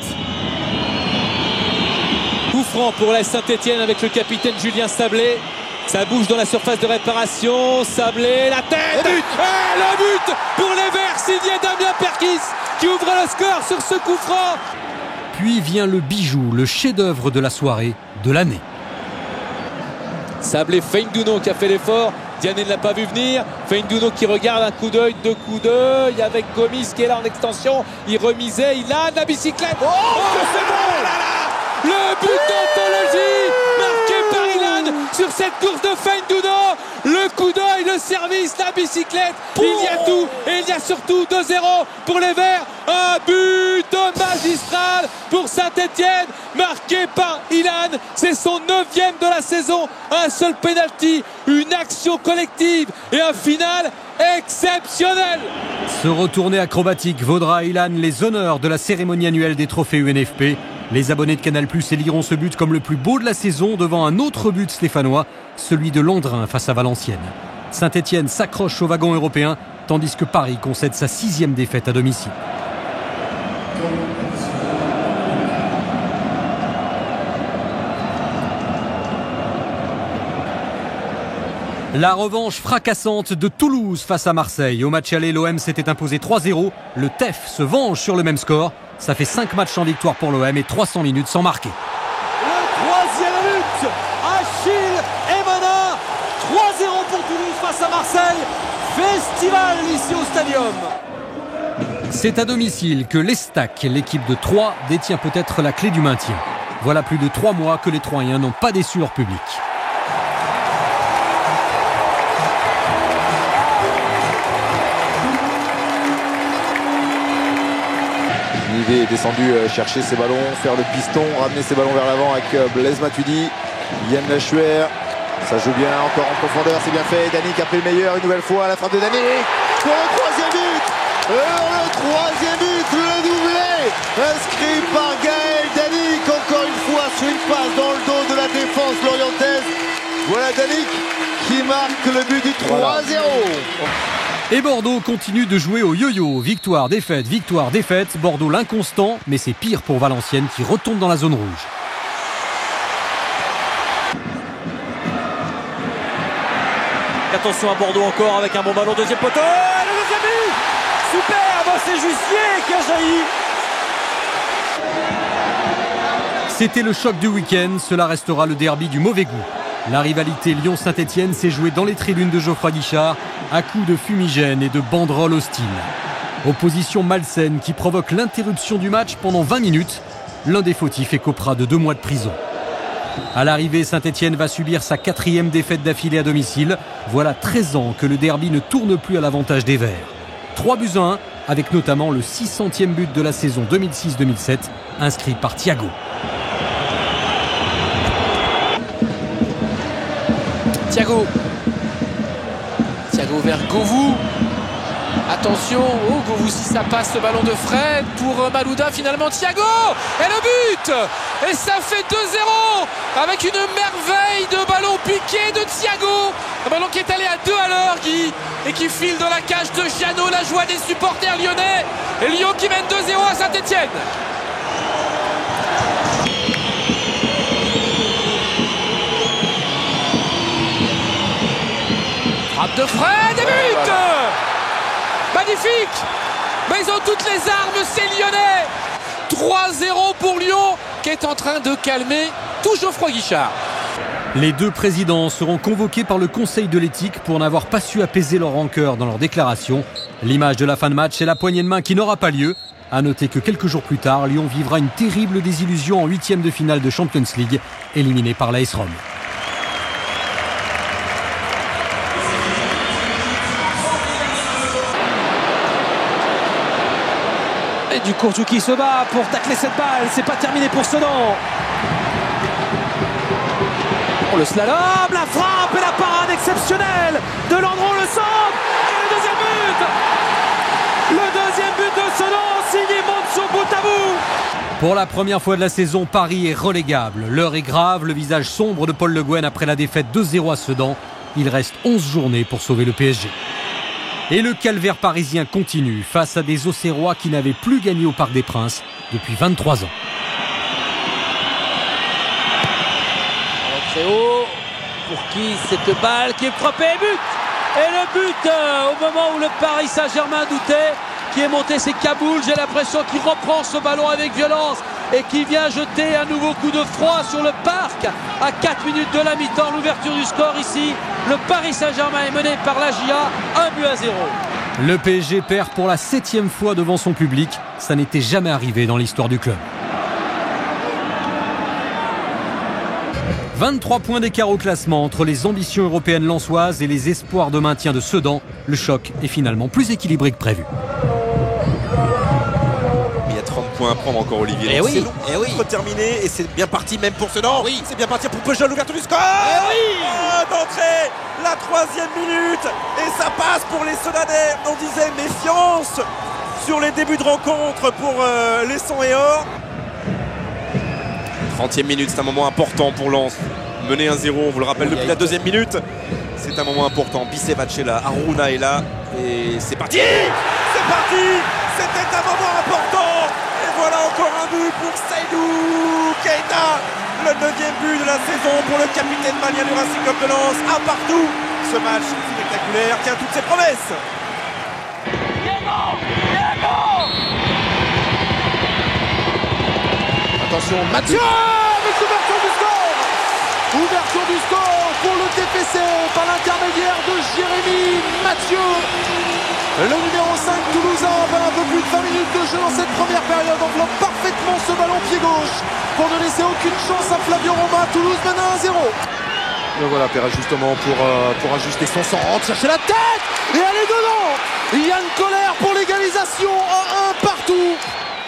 Coup franc pour la Saint-Etienne avec le capitaine Julien Sablé. Ça bouge dans la surface de réparation. Sablé, la tête.
Le but.
Et le but pour les Verts, signé Damien Perkis qui ouvre le score sur ce coup franc.
Puis vient le bijou, le chef-d'œuvre de la soirée, de l'année.
Sablé, Feindouno qui a fait l'effort. Diané ne l'a pas vu venir. Feindouno qui regarde, un coup d'œil, 2 coups d'œil avec Gomis qui est là en extension. Il remisait, il a de la bicyclette. Oh, c'est bon là là. Le but d'anthologie marqué par Ilan sur cette course de Feindouno. Le coup d'œil, le service, la bicyclette. Il y a tout et il y a surtout 2-0 pour les Verts. Un but magistral pour Saint-Etienne marqué par Ilan. C'est son 9e de la saison. Un seul penalty, une action collective et un final exceptionnel.
Ce retourné acrobatique vaudra à Ilan les honneurs de la cérémonie annuelle des trophées UNFP. Les abonnés de Canal+ éliront ce but comme le plus beau de la saison devant un autre but stéphanois, celui de Londrin face à Valenciennes. Saint-Etienne s'accroche au wagon européen, tandis que Paris concède sa 6e défaite à domicile. La revanche fracassante de Toulouse face à Marseille. Au match aller, l'OM s'était imposé 3-0. Le TEF se venge sur le même score. Ça fait 5 matchs sans victoire pour l'OM et 300 minutes sans marquer.
Le 3e but, Achille Emana. 3-0 pour Toulouse face à Marseille. Festival ici au Stadium.
C'est à domicile que l'Estac, l'équipe de Troyes, détient peut-être la clé du maintien. Voilà plus de 3 mois que les Troyens n'ont pas déçu leur public.
Nivet est descendu chercher ses ballons, faire le piston, ramener ses ballons vers l'avant avec Blaise Matuidi, Yann Lachuer. Ça joue bien, encore en profondeur, c'est bien fait. Danick a pris le meilleur une nouvelle fois à la frappe de Danick. Pour le 3e but, le 3e but, le doublé, inscrit par Gaël Danick. Encore une fois sur une passe dans le dos de la défense lorientaise. Voilà Danick qui marque le but du 3-0. Voilà.
Et Bordeaux continue de jouer au yo-yo. Victoire, défaite, victoire, défaite. Bordeaux l'inconstant, mais c'est pire pour Valenciennes qui retombe dans la zone rouge.
Attention à Bordeaux encore avec un bon ballon, deuxième poteau. Le deuxième but. Superbe, c'est Jussier qui a jailli.
C'était le choc du week-end. Cela restera le derby du mauvais goût. La rivalité Lyon-Saint-Etienne s'est jouée dans les tribunes de Geoffroy Guichard à coups de fumigène et de banderoles hostiles. Opposition malsaine qui provoque l'interruption du match pendant 20 minutes. L'un des fautifs écopera de 2 mois de prison. À l'arrivée, Saint-Etienne va subir sa 4e défaite d'affilée à domicile. Voilà 13 ans que le derby ne tourne plus à l'avantage des Verts. 3-1, avec notamment le 600e but de la saison 2006-2007, inscrit par Thiago.
Thiago vers Govou. Attention, Govou si ça passe le ballon de Fred pour Malouda, finalement Thiago et le but. Et ça fait 2-0 avec une merveille de ballon piqué de Thiago. Un ballon qui est allé à 2 à l'heure, Guy, et qui file dans la cage de Jeannot. La joie des supporters lyonnais. Et Lyon qui mène 2-0 à Saint-Etienne. Frappe de Fred et but. Magnifique. Mais ils ont toutes les armes, ces Lyonnais. 3-0 pour Lyon, qui est en train de calmer tout Geoffroy Guichard.
Les deux présidents seront convoqués par le Conseil de l'éthique pour n'avoir pas su apaiser leur rancœur dans leur déclaration. L'image de la fin de match et la poignée de main qui n'aura pas lieu. A noter que quelques jours plus tard, Lyon vivra une terrible désillusion en 8e de finale de Champions League, éliminé par l'AS Rome.
Et du Courtou qui se bat pour tacler cette balle. C'est pas terminé pour Sedan. Le slalom, la frappe et la parade exceptionnelle de Landreau, le centre et le deuxième but. Le deuxième but de Sedan, signé Mansour Boutabou.
Pour la première fois de la saison, Paris est relégable. L'heure est grave, le visage sombre de Paul Le Guen après la défaite 2-0 à Sedan. Il reste 11 journées pour sauver le PSG. Et le calvaire parisien continue face à des Auxerrois qui n'avaient plus gagné au Parc des Princes depuis 23 ans.
Très haut, pour qui cette balle qui est frappée et but. Et le but au moment où le Paris Saint-Germain doutait, qui est monté, c'est Kaboul. J'ai l'impression qu'il reprend ce ballon avec violence et qui vient jeter un nouveau coup de froid sur le parc à 4 minutes de la mi-temps. L'ouverture du score ici, le Paris Saint-Germain est mené par la GIA, 1-0.
Le PSG perd pour la 7e fois devant son public. Ça n'était jamais arrivé dans l'histoire du club. 23 points d'écart au classement entre les ambitions européennes lensoises et les espoirs de maintien de Sedan. Le choc est finalement plus équilibré que prévu.
Il y a 30 points à prendre encore, Olivier.
Et oui,
c'est long, terminé et c'est bien parti même pour Sedan.
Oui.
C'est bien parti pour Peugeot, l'ouverture du score.
D'entrée, la 3e minute et ça passe pour les Sedanais. On disait méfiance sur les débuts de rencontre pour les Sons et Or.
30e minute, c'est un moment important pour Lens. Mener 1-0, on vous le rappelle depuis la 2e minute. C'est un moment important. Bicevac est là, Aruna est là. Et c'est parti.
C'est parti. C'était un moment important. Et voilà encore un but pour Seydou Keita. Le 9e but de la saison pour le capitaine malien du Racing Club de Lens. Un partout. Ce match spectaculaire tient toutes ses promesses.
Attention, Mathieu avec l'ouverture du score. Ouverture du score pour le TFC par l'intermédiaire de Jérémy Mathieu. Le numéro 5 toulousain, après un peu plus de 20 minutes de jeu dans cette première période, enveloppe parfaitement ce ballon pied gauche pour ne laisser aucune chance à Flavio Roma. Toulouse mène à 1-0.
Et voilà, Perret justement pour ajuster son centre.
Chercher la tête et elle est dedans. Yann Colère pour l'égalisation à 1 partout.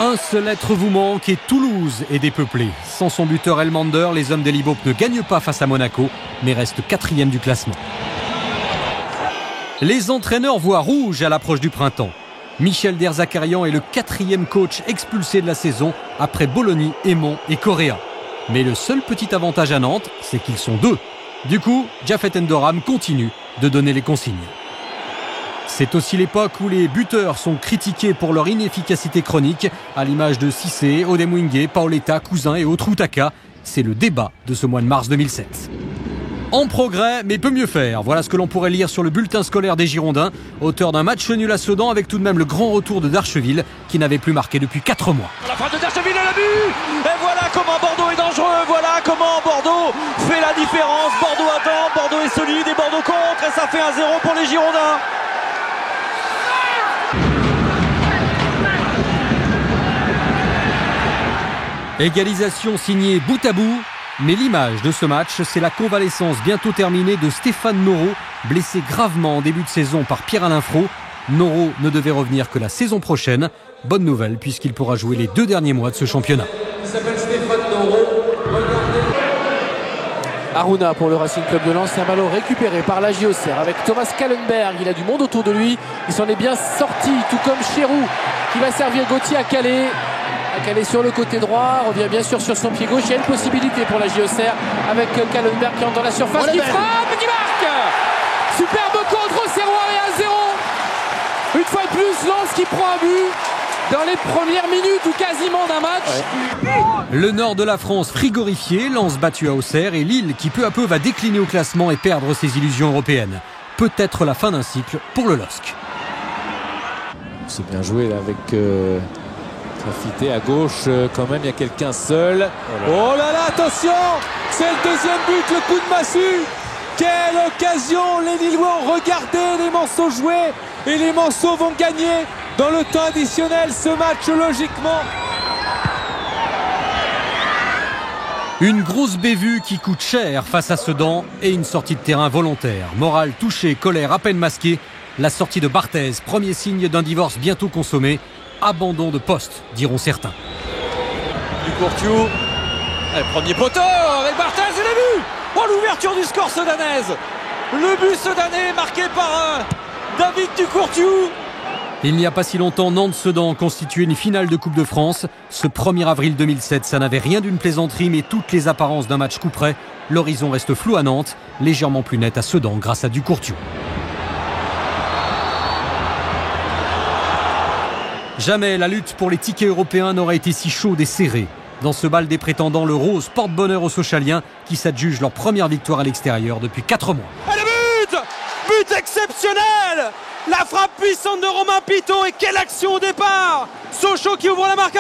Un seul être vous manque et Toulouse est dépeuplé. Sans son buteur Elmander, les hommes d'Elibop ne gagnent pas face à Monaco, mais restent 4e du classement. Les entraîneurs voient rouge à l'approche du printemps. Michel Derzakarian est le 4e coach expulsé de la saison après Bologna, Aimont et Correa. Mais le seul petit avantage à Nantes, c'est qu'ils sont 2. Du coup, Jafet Endoram continue de donner les consignes. C'est aussi l'époque où les buteurs sont critiqués pour leur inefficacité chronique, à l'image de Cissé, Odemwingue, Paoletta, Cousin et autres Outaka. C'est le débat de ce mois de mars 2007. En progrès, mais peut mieux faire. Voilà ce que l'on pourrait lire sur le bulletin scolaire des Girondins, auteur d'un match nul à Sedan avec tout de même le grand retour de Darcheville, qui n'avait plus marqué depuis 4 mois.
La frappe de Darcheville et le but. Et voilà comment Bordeaux est dangereux. Voilà comment Bordeaux fait la différence. Bordeaux attend, Bordeaux est solide et Bordeaux contre. Et ça fait 1-0 pour les Girondins.
Égalisation signée bout à bout, mais l'image de ce match, c'est la convalescence bientôt terminée de Stéphane Noro, blessé gravement en début de saison par Pierre-Alain Frot. Noro ne devait revenir que la saison prochaine. Bonne nouvelle puisqu'il pourra jouer les 2 derniers mois de ce championnat.
Il s'appelle Stéphane Noro.
Aruna pour le Racing Club de Lens, c'est un ballon récupéré par la Auxerre avec Thomas Kallenberg. Il a du monde autour de lui, il s'en est bien sorti, tout comme Chérou qui va servir Gauthier à Calais. Sur le côté droit, revient bien sûr sur son pied gauche. Il y a une possibilité pour la Auxerre avec Kallenberg qui entre dans la surface, qui frappe et qui marque. Superbe contre au Serrois et 1-0. Une fois de plus, Lens qui prend un but dans les premières minutes ou quasiment d'un match.
Le nord de la France frigorifié, Lens battu à Auxerre et Lille qui peu à peu va décliner au classement et perdre ses illusions européennes. Peut-être la fin d'un cycle pour le LOSC.
C'est bien joué là avec Trafité à gauche quand même, il y a quelqu'un seul. Oh là là, attention, c'est le deuxième but, le coup de massue. Quelle occasion, les Lillois ont regardé les Manceaux jouer et les Manceaux vont gagner dans le temps additionnel ce match logiquement.
Une grosse bévue qui coûte cher face à Sedan et une sortie de terrain volontaire. Morale touchée, colère à peine masquée. La sortie de Barthez, premier signe d'un divorce bientôt consommé. Abandon de poste, diront certains.
Du Courtiou, premier poteau avec Barthez et le but. Oh, l'ouverture du score sedanaise. Le but sedanais marqué par David Ducourtiou.
Il n'y a pas si longtemps, Nantes-Sedan constituait une finale de Coupe de France. Ce 1er avril 2007, ça n'avait rien d'une plaisanterie, mais toutes les apparences d'un match coup près. L'horizon reste flou à Nantes, légèrement plus net à Sedan grâce à Ducourtiou. Jamais la lutte pour les tickets européens n'aurait été si chaude et serrée. Dans ce bal des prétendants, le Rose porte bonheur aux Sochaliens qui s'adjugent leur première victoire à l'extérieur depuis 4 mois.
Et le but! But exceptionnel! La frappe puissante de Romain Pitot et quelle action au départ! Sochaux qui ouvre la marque 1-0!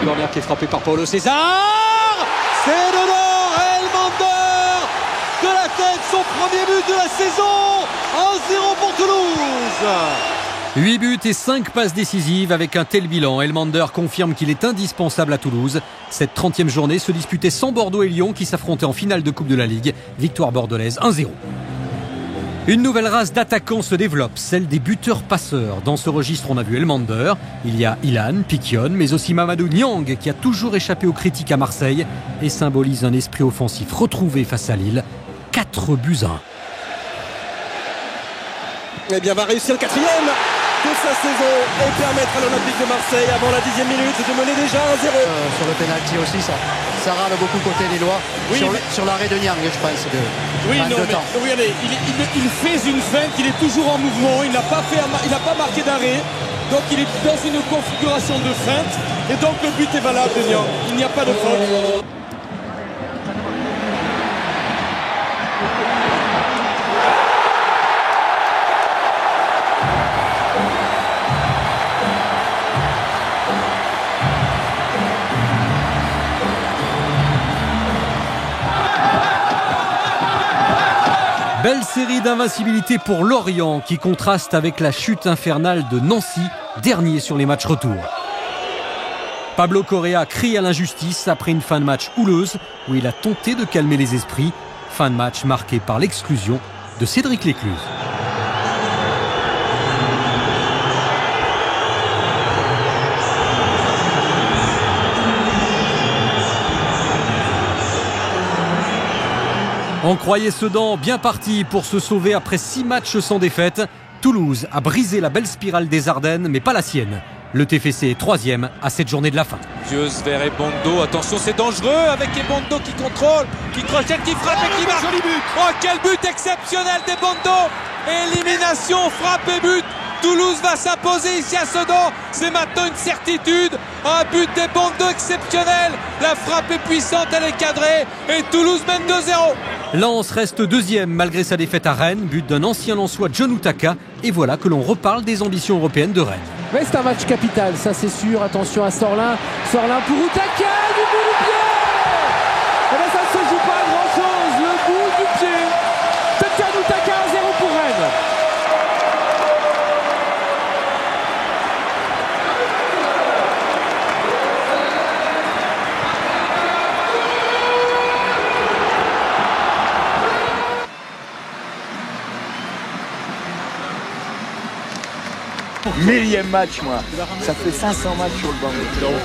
Le corner qui est frappé par Paulo César! C'est dedans! Elmander de la tête, son premier but de la saison! 1-0 pour Toulouse!
8 buts et 5 passes décisives avec un tel bilan. Elmander confirme qu'il est indispensable à Toulouse. Cette 30e journée se disputait sans Bordeaux et Lyon qui s'affrontaient en finale de Coupe de la Ligue. Victoire bordelaise 1-0. Une nouvelle race d'attaquants se développe, celle des buteurs-passeurs. Dans ce registre, on a vu Elmander, il y a Ilan, Piquion, mais aussi Mamadou Niang qui a toujours échappé aux critiques à Marseille et symbolise un esprit offensif retrouvé face à Lille. 4 buts à 1.
Eh bien, va réussir le 4e de sa saison et permettre à l'Olympique de Marseille, avant la 10e minute, de mener déjà 1-0.
Sur le pénalty aussi, ça râle beaucoup côté Lillois. Oui, sur l'arrêt de Niang, je pense.
Oui, non, mais regardez, il fait une feinte, il est toujours en mouvement, il n'a pas marqué d'arrêt. Donc il est dans une configuration de feinte. Et donc le but est valable de Niang. Il n'y a pas de faute.
Belle série d'invincibilité pour Lorient qui contraste avec la chute infernale de Nancy, dernier sur les matchs retour. Pablo Correa crie à l'injustice après une fin de match houleuse où il a tenté de calmer les esprits. Fin de match marquée par l'exclusion de Cédric Lécluse. On croyait Sedan bien parti pour se sauver après 6 matchs sans défaite. Toulouse a brisé la belle spirale des Ardennes, mais pas la sienne. Le TFC est 3e à cette journée de la fin.
Dieu vers Ebondo, attention c'est dangereux avec Ebondo qui contrôle, qui crochette, qui frappe et qui marque. Oh quel but exceptionnel d'Ebondo! Élimination, frappe et but. Toulouse va s'imposer ici à Sedan, c'est maintenant une certitude. Un but d'Ebondo exceptionnel, la frappe est puissante, elle est cadrée et Toulouse mène 2-0.
Lens reste 2e malgré sa défaite à Rennes, but d'un ancien Lensois John Utaka. Et voilà que l'on reparle des ambitions européennes de Rennes.
Mais c'est un match capital, ça c'est sûr. Attention à Sorlin. Sorlin pour Utaka, du bout du pied. Et bien ça ne se joue pas à grand chose, le bout du pied. John Utaka 1-0 pour Rennes.
1000e match, moi. Ça fait 500 matchs sur le banc.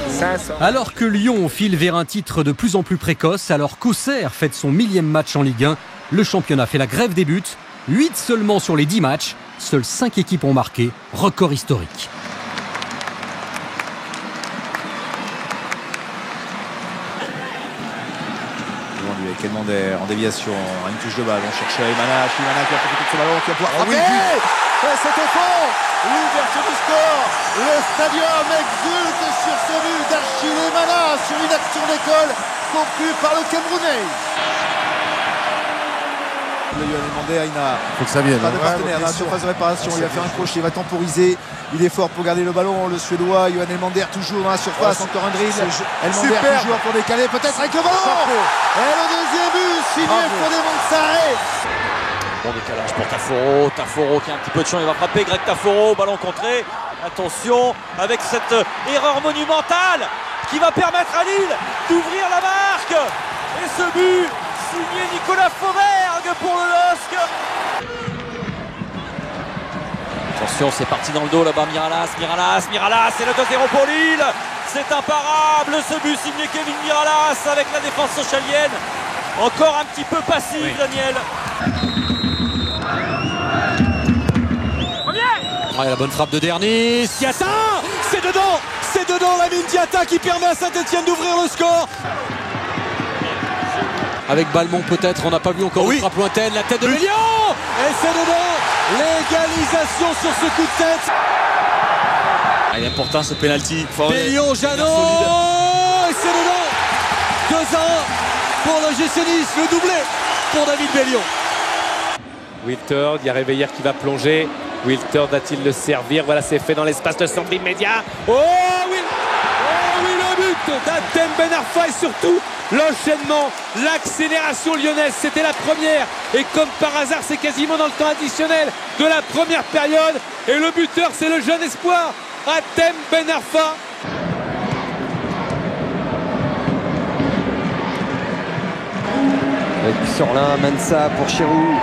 500.
Alors que Lyon file vers un titre de plus en plus précoce, alors qu'Auxerre fête son 1000e match en Ligue 1, le championnat fait la grève des buts. 8 seulement sur les 10 matchs. Seules 5 équipes ont marqué. Record historique.
Avec Elmander en déviation, une touche de balle, on cherchait Imana qui va profiter de ce ballon, qui va pouvoir frapper. C'est au fond, l'ouverture du score, le stadium exulte sur ce but d'Achille Imana sur une action d'école conclue par le Camerounais. Le Elmander, il n'a
faut que ça vienne,
pas de partenaire dans la surface de réparation, il va faire un crochet, il va temporiser, il est fort pour garder le ballon, le Suédois, Johan Elmander toujours dans la surface, encore un drill, Elmander toujours pour décaler, peut-être avec le ballon. Et le deuxième but signé Fodé Mansaré.
Bon décalage pour Taforo, Taforo qui a un petit peu de champ, il va frapper Greg Taforo, ballon contré. Attention avec cette erreur monumentale qui va permettre à Lille d'ouvrir la marque. Et ce but signé Nicolas Fauvergue pour le LOSC. Attention, c'est parti dans le dos là-bas, Miralas, c'est le 2-0 pour Lille. C'est imparable ce but signé Kevin Miralas avec la défense sochalienne. Encore un petit peu passif, oui. Daniel.
Ah, la bonne frappe de Dernis. Diatta, c'est dedans Lamine Diatta qui permet à Saint-Etienne d'ouvrir le score. Avec Balmont peut-être, on n'a pas vu encore une frappe lointaine, la tête de Bélion. Et c'est dedans, l'égalisation sur ce coup de tête.
Ah, il est important ce penalty.
Bélion, Jeannot, et c'est dedans. 2-1 pour le GC Nice, le doublé pour David Bélion.
Wiltord, il y a Réveillère qui va plonger. Wiltord va-t-il le servir? Voilà, c'est fait dans l'espace de son immédiat.
Oh oui, le but d'Hatem Ben Arfa et surtout l'enchaînement, l'accélération lyonnaise, c'était la première. Et comme par hasard, c'est quasiment dans le temps additionnel de la première période. Et le buteur, c'est le jeune espoir, Hatem Ben Arfa.
Avec Surlin, Mensa pour Chirou.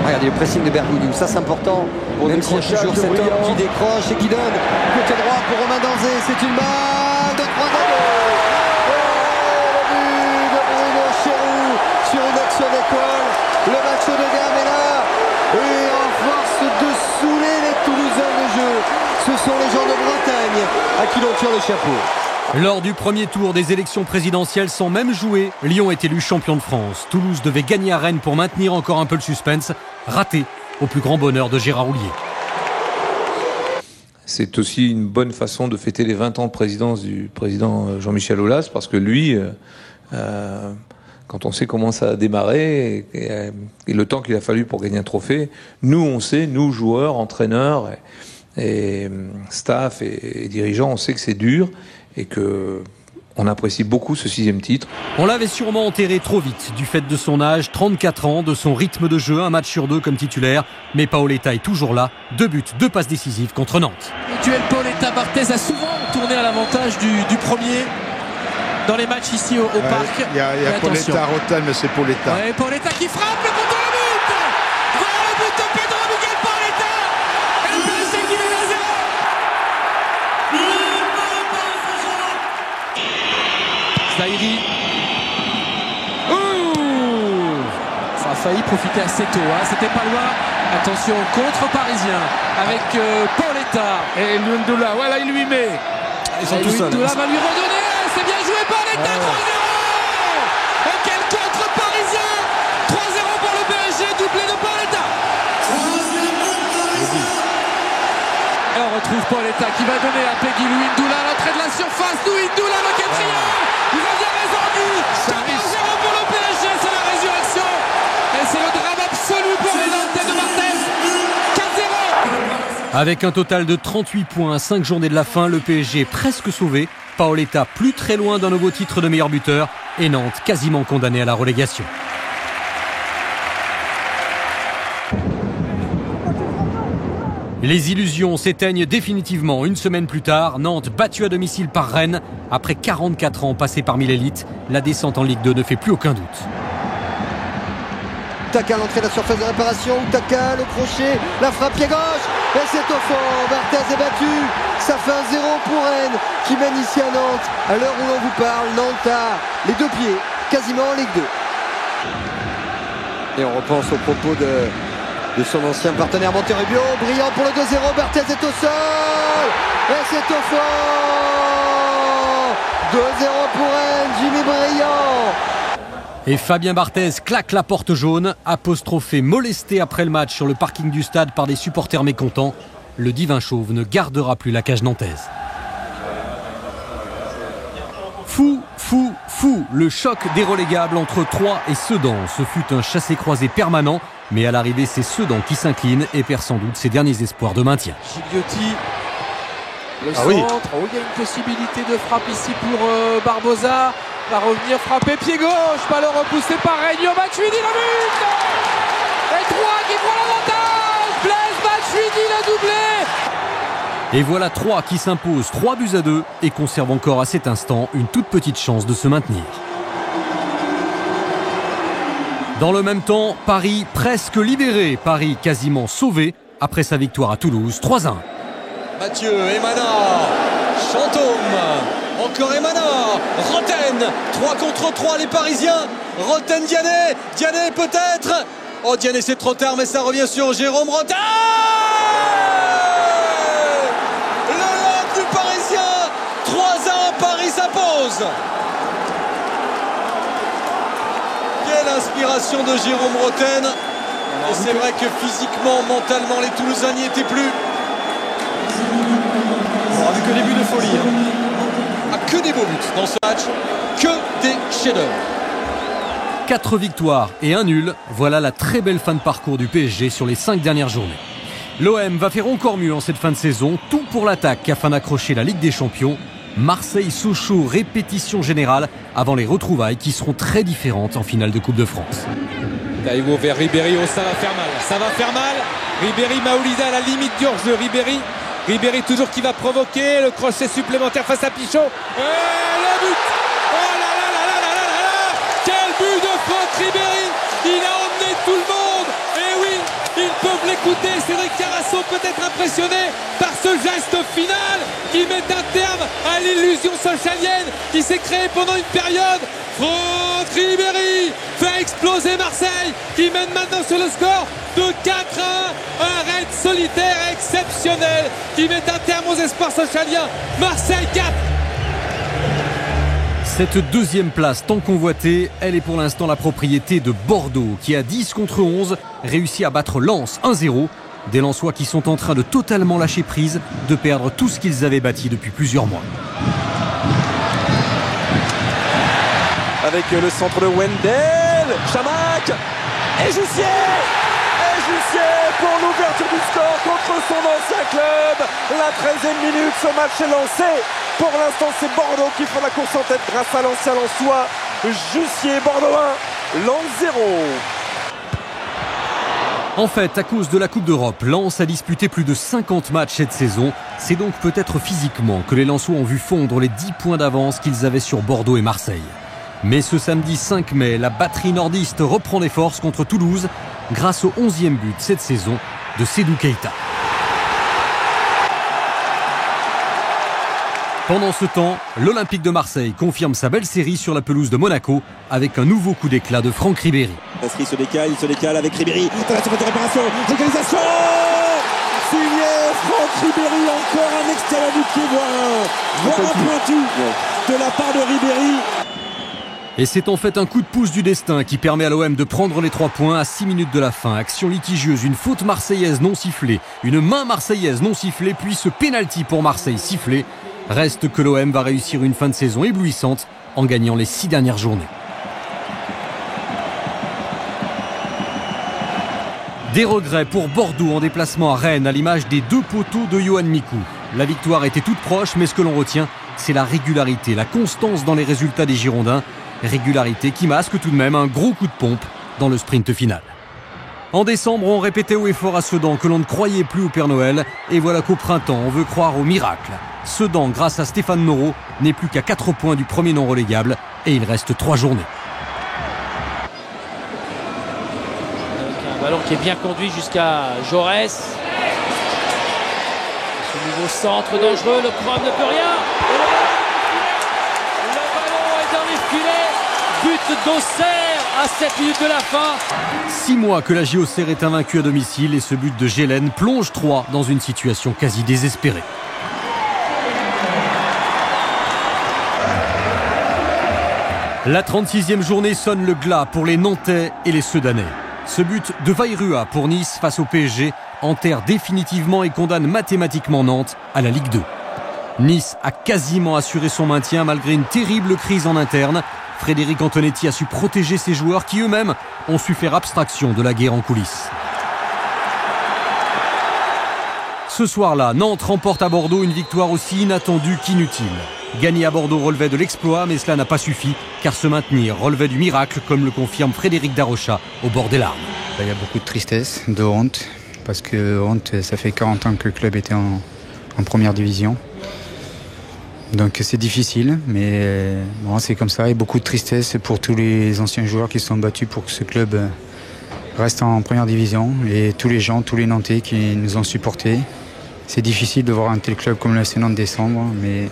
Regardez le pressing de Bergoudou, ça c'est important. Même s'il y a toujours cet homme qui décroche et qui donne côté droit pour Romain Danzé, c'est une balle de 3-0. Le but de Bruno Chirou sur une action d'école. Le match de gamme est là. Et en force de saouler les Toulousains de jeu. Ce sont les gens de Bretagne à qui l'on tire le chapeau.
Lors du premier tour des élections présidentielles sans même jouer, Lyon est élu champion de France. Toulouse devait gagner à Rennes pour maintenir encore un peu le suspense. Raté, au plus grand bonheur de Gérard Houllier.
C'est aussi une bonne façon de fêter les 20 ans de présidence du président Jean-Michel Aulas, parce que lui, quand on sait comment ça a démarré et le temps qu'il a fallu pour gagner un trophée, nous on sait, nous joueurs, entraîneurs et staff et dirigeants, on sait que c'est dur et que on apprécie beaucoup ce 6e titre.
On l'avait sûrement enterré trop vite du fait de son âge, 34 ans, de son rythme de jeu, un match sur 2 comme titulaire. Mais Paoletta est toujours là, 2 buts, 2 passes décisives contre Nantes.
Le duel Paoletta-Barthez a souvent tourné à l'avantage du premier dans les matchs ici au parc.
Il y a Paoletta, Rotten, mais c'est Paoletta.
Ouais, Paoletta qui frappe le contre le but. Voilà le but de Pedro Miguel Paoletta. Et le PSG qui mène à 0. Zahiri. Ça a failli profiter assez tôt, hein. C'était pas loin. Attention, contre parisien avec Paoletta.
Et Lundula, voilà, il lui met.
Ils sont tous seuls. Lundula va lui redonner. C'est bien joué Paoletta, 3-0. Et quel contre parisien. 3-0 pour le PSG, doublé de Paoletta. Et on retrouve Paoletta qui va donner à Peggy Lundula à l'entrée de la surface. Lundula le quatrième. Il revient résordu. 4-0 pour le PSG, c'est la résurrection. Et c'est le drame absolu pour les Nantais de Barthez. 4-0.
Avec un total de 38 points à 5 journées de la fin, le PSG est presque sauvé. Paoletta plus très loin d'un nouveau titre de meilleur buteur et Nantes quasiment condamné à la relégation. Les illusions s'éteignent définitivement. Une semaine plus tard, Nantes battue à domicile par Rennes. Après 44 ans passés parmi l'élite, la descente en Ligue 2 ne fait plus aucun doute.
Outaka à l'entrée de la surface de réparation. Outaka, le crochet, la frappe pied gauche. Et c'est au fond. Barthez est battu. Ça fait 1-0 pour Rennes qui mène ici à Nantes. À l'heure où l'on vous parle, Nantes a les deux pieds quasiment en Ligue 2. Et on repense aux propos de son ancien partenaire Monterrubio. Brillant pour le 2-0. Barthez est au sol. Et c'est au fond. 2-0 pour Rennes. Jimmy Brillant.
Et Fabien Barthez claque la porte jaune, apostrophé molesté après le match sur le parking du stade par des supporters mécontents. Le divin chauve ne gardera plus la cage nantaise. Fou, le choc des relégables entre Troyes et Sedan. Ce fut un chassé-croisé permanent, mais à l'arrivée c'est Sedan qui s'incline et perd sans doute ses derniers espoirs de maintien.
Gigliotti, le centre, oui. Oh, il y a une possibilité de frappe ici pour Barbosa. Va revenir frapper pied gauche, ballon repoussé par Regno Batshuayi, le but. Et Troyes qui prend l'avantage. Blaise Batshuayi l'a doublé.
Et voilà Troyes qui s'impose 3-2 et conserve encore à cet instant une toute petite chance de se maintenir. Dans le même temps, Paris presque libéré, Paris quasiment sauvé après sa victoire à Toulouse 3-1.
Mathieu, Emana, Chantôme, encore Emana, Roten, 3 contre 3 les Parisiens, Roten, Diané peut-être, oh Diané c'est trop tard mais ça revient sur Jérôme Roten. Le lob du Parisien, 3-1, Paris s'impose. Quelle inspiration de Jérôme Roten. Et c'est vrai que physiquement, mentalement les Toulousains n'y étaient plus. Avec que des buts de folie. Que des beaux buts dans ce match, que des chefs-d'œuvre.
4 victoires et 1 nul, voilà la très belle fin de parcours du PSG sur les 5 dernières journées. L'OM va faire encore mieux en cette fin de saison, tout pour l'attaque afin d'accrocher la Ligue des Champions. Marseille-Sochaux, répétition générale avant les retrouvailles qui seront très différentes en finale de Coupe de France.
Taïwo vers Ribéry, oh ça va faire mal, Ribéry, Maoulida à la limite du hors-jeu, Ribéry toujours qui va provoquer le crochet supplémentaire face à Pichot. Et le but. Oh là là là là là là là. Quel but de Franck Ribéry. Il a emmené tout le monde. Et oui, ils peuvent l'écouter. Cédric Carasso peut être impressionné par ce geste final qui met un terme à l'illusion socialienne qui s'est créée pendant une période. Franck Ribéry fait exploser Marseille qui mène maintenant sur le score de 4-1. Un raid solitaire exceptionnel qui met un terme aux espoirs socialiens. Marseille 4.
Cette deuxième place tant convoitée, elle est pour l'instant la propriété de Bordeaux qui a 10 contre 11 réussi à battre Lens 1-0. Des Lensois qui sont en train de totalement lâcher prise, de perdre tout ce qu'ils avaient bâti depuis plusieurs mois.
Avec le centre de Wendel, Chamac et Jussier pour l'ouverture du score contre son ancien club. La 13e minute, ce match est lancé. Pour l'instant, c'est Bordeaux qui fait la course en tête grâce à l'ancien Lensois. Jussier, Bordeaux 1, Lens 0.
En fait, à cause de la Coupe d'Europe, Lens a disputé plus de 50 matchs cette saison. C'est donc peut-être physiquement que les Lensois ont vu fondre les 10 points d'avance qu'ils avaient sur Bordeaux et Marseille. Mais ce samedi 5 mai, la batterie nordiste reprend des forces contre Toulouse grâce au 11e but cette saison de Sédou Keita. Pendant ce temps, l'Olympique de Marseille confirme sa belle série sur la pelouse de Monaco avec un nouveau coup d'éclat de Franck Ribéry.
Il se décale avec Ribéry. Dans la surface de réparation, légalisation. Signé Franck Ribéry, encore un extérieur du pied, voire un pointu de la part de Ribéry.
Et c'est en fait un coup de pouce du destin qui permet à l'OM de prendre les 3 points à 6 minutes de la fin. Action litigieuse, une faute marseillaise non sifflée, une main marseillaise non sifflée, puis ce pénalty pour Marseille sifflé. Reste que l'OM va réussir une fin de saison éblouissante en gagnant les 6 dernières journées. Des regrets pour Bordeaux en déplacement à Rennes à l'image des 2 poteaux de Yohan Mikou. La victoire était toute proche, mais ce que l'on retient, c'est la régularité, la constance dans les résultats des Girondins. Régularité qui masque tout de même un gros coup de pompe dans le sprint final. En décembre, on répétait haut et fort à Sedan que l'on ne croyait plus au Père Noël. Et voilà qu'au printemps, on veut croire au miracle. Sedan, grâce à Stéphane Noro, n'est plus qu'à 4 points du premier non relégable. Et il reste 3 journées.
Ballon qui est bien conduit jusqu'à Jaurès. Ce nouveau centre dangereux, le Chrome ne peut rien. Le ballon est dans les filets. But d'Auxerre à 7 minutes de la fin.
6 mois que la JO Auxerre est invaincue à domicile et ce but de Gélène plonge Troyes dans une situation quasi désespérée. La 36e journée sonne le glas pour les Nantais et les Sedanais. Ce but de Vairua pour Nice face au PSG enterre définitivement et condamne mathématiquement Nantes à la Ligue 2. Nice a quasiment assuré son maintien malgré une terrible crise en interne. Frédéric Antonetti a su protéger ses joueurs qui eux-mêmes ont su faire abstraction de la guerre en coulisses. Ce soir-là, Nantes remporte à Bordeaux une victoire aussi inattendue qu'inutile. Gagner à Bordeaux relevait de l'exploit, mais cela n'a pas suffi, car se maintenir relevait du miracle, comme le confirme Frédéric Darocha au bord des larmes.
Il y a beaucoup de tristesse, de honte, parce que honte, ça fait 40 ans que le club était en première division. Donc c'est difficile, mais bon, c'est comme ça. Et beaucoup de tristesse pour tous les anciens joueurs qui se sont battus pour que ce club reste en première division, et tous les gens, tous les Nantais qui nous ont supportés. C'est difficile de voir un tel club comme le FC Nantes descendre, mais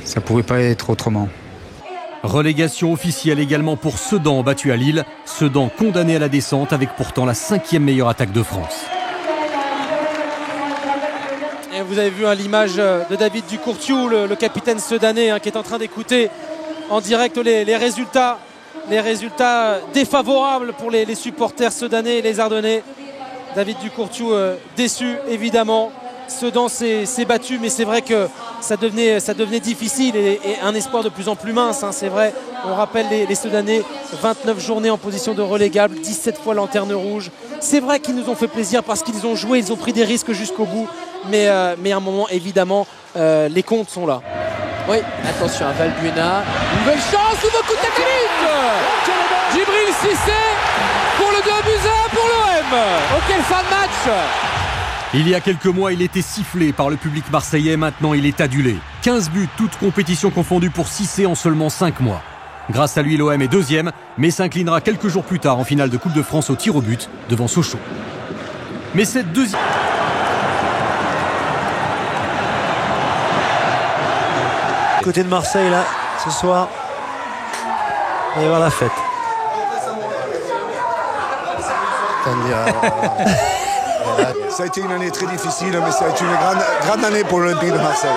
ça ne pouvait pas être autrement.
Relégation officielle également pour Sedan battu à Lille. Sedan condamné à la descente avec pourtant la 5e meilleure attaque de France.
Et vous avez vu l'image de David Ducourtiou, le capitaine sedanais, qui est en train d'écouter en direct les résultats défavorables pour les supporters sedanais et les Ardennais. David Ducourtiou déçu évidemment. Sedan s'est battu, mais c'est vrai que ça devenait difficile et un espoir de plus en plus mince. C'est vrai, on rappelle les Sedanais, 29 journées en position de relégable, 17 fois lanterne rouge. C'est vrai qu'ils nous ont fait plaisir parce qu'ils ont joué, ils ont pris des risques jusqu'au bout. Mais à un moment, évidemment, les comptes sont là.
Oui, attention à Valbuena. Une nouvelle chance, nouveau coup de tête. Djibril Cissé pour le 2-1 pour l'OM. Oh, quelle fin de match!
Il y a quelques mois, il était sifflé par le public marseillais. Maintenant, il est adulé. 15 buts, toutes compétitions confondues pour Cissé en seulement 5 mois. Grâce à lui, l'OM est deuxième, mais s'inclinera quelques jours plus tard en finale de Coupe de France au tir au but devant Sochaux. Mais cette deuxième...
Côté de Marseille, là, ce soir, il va y avoir la fête.
Ça a été une année très difficile, mais ça a été une grande année pour l'Olympique de Marseille.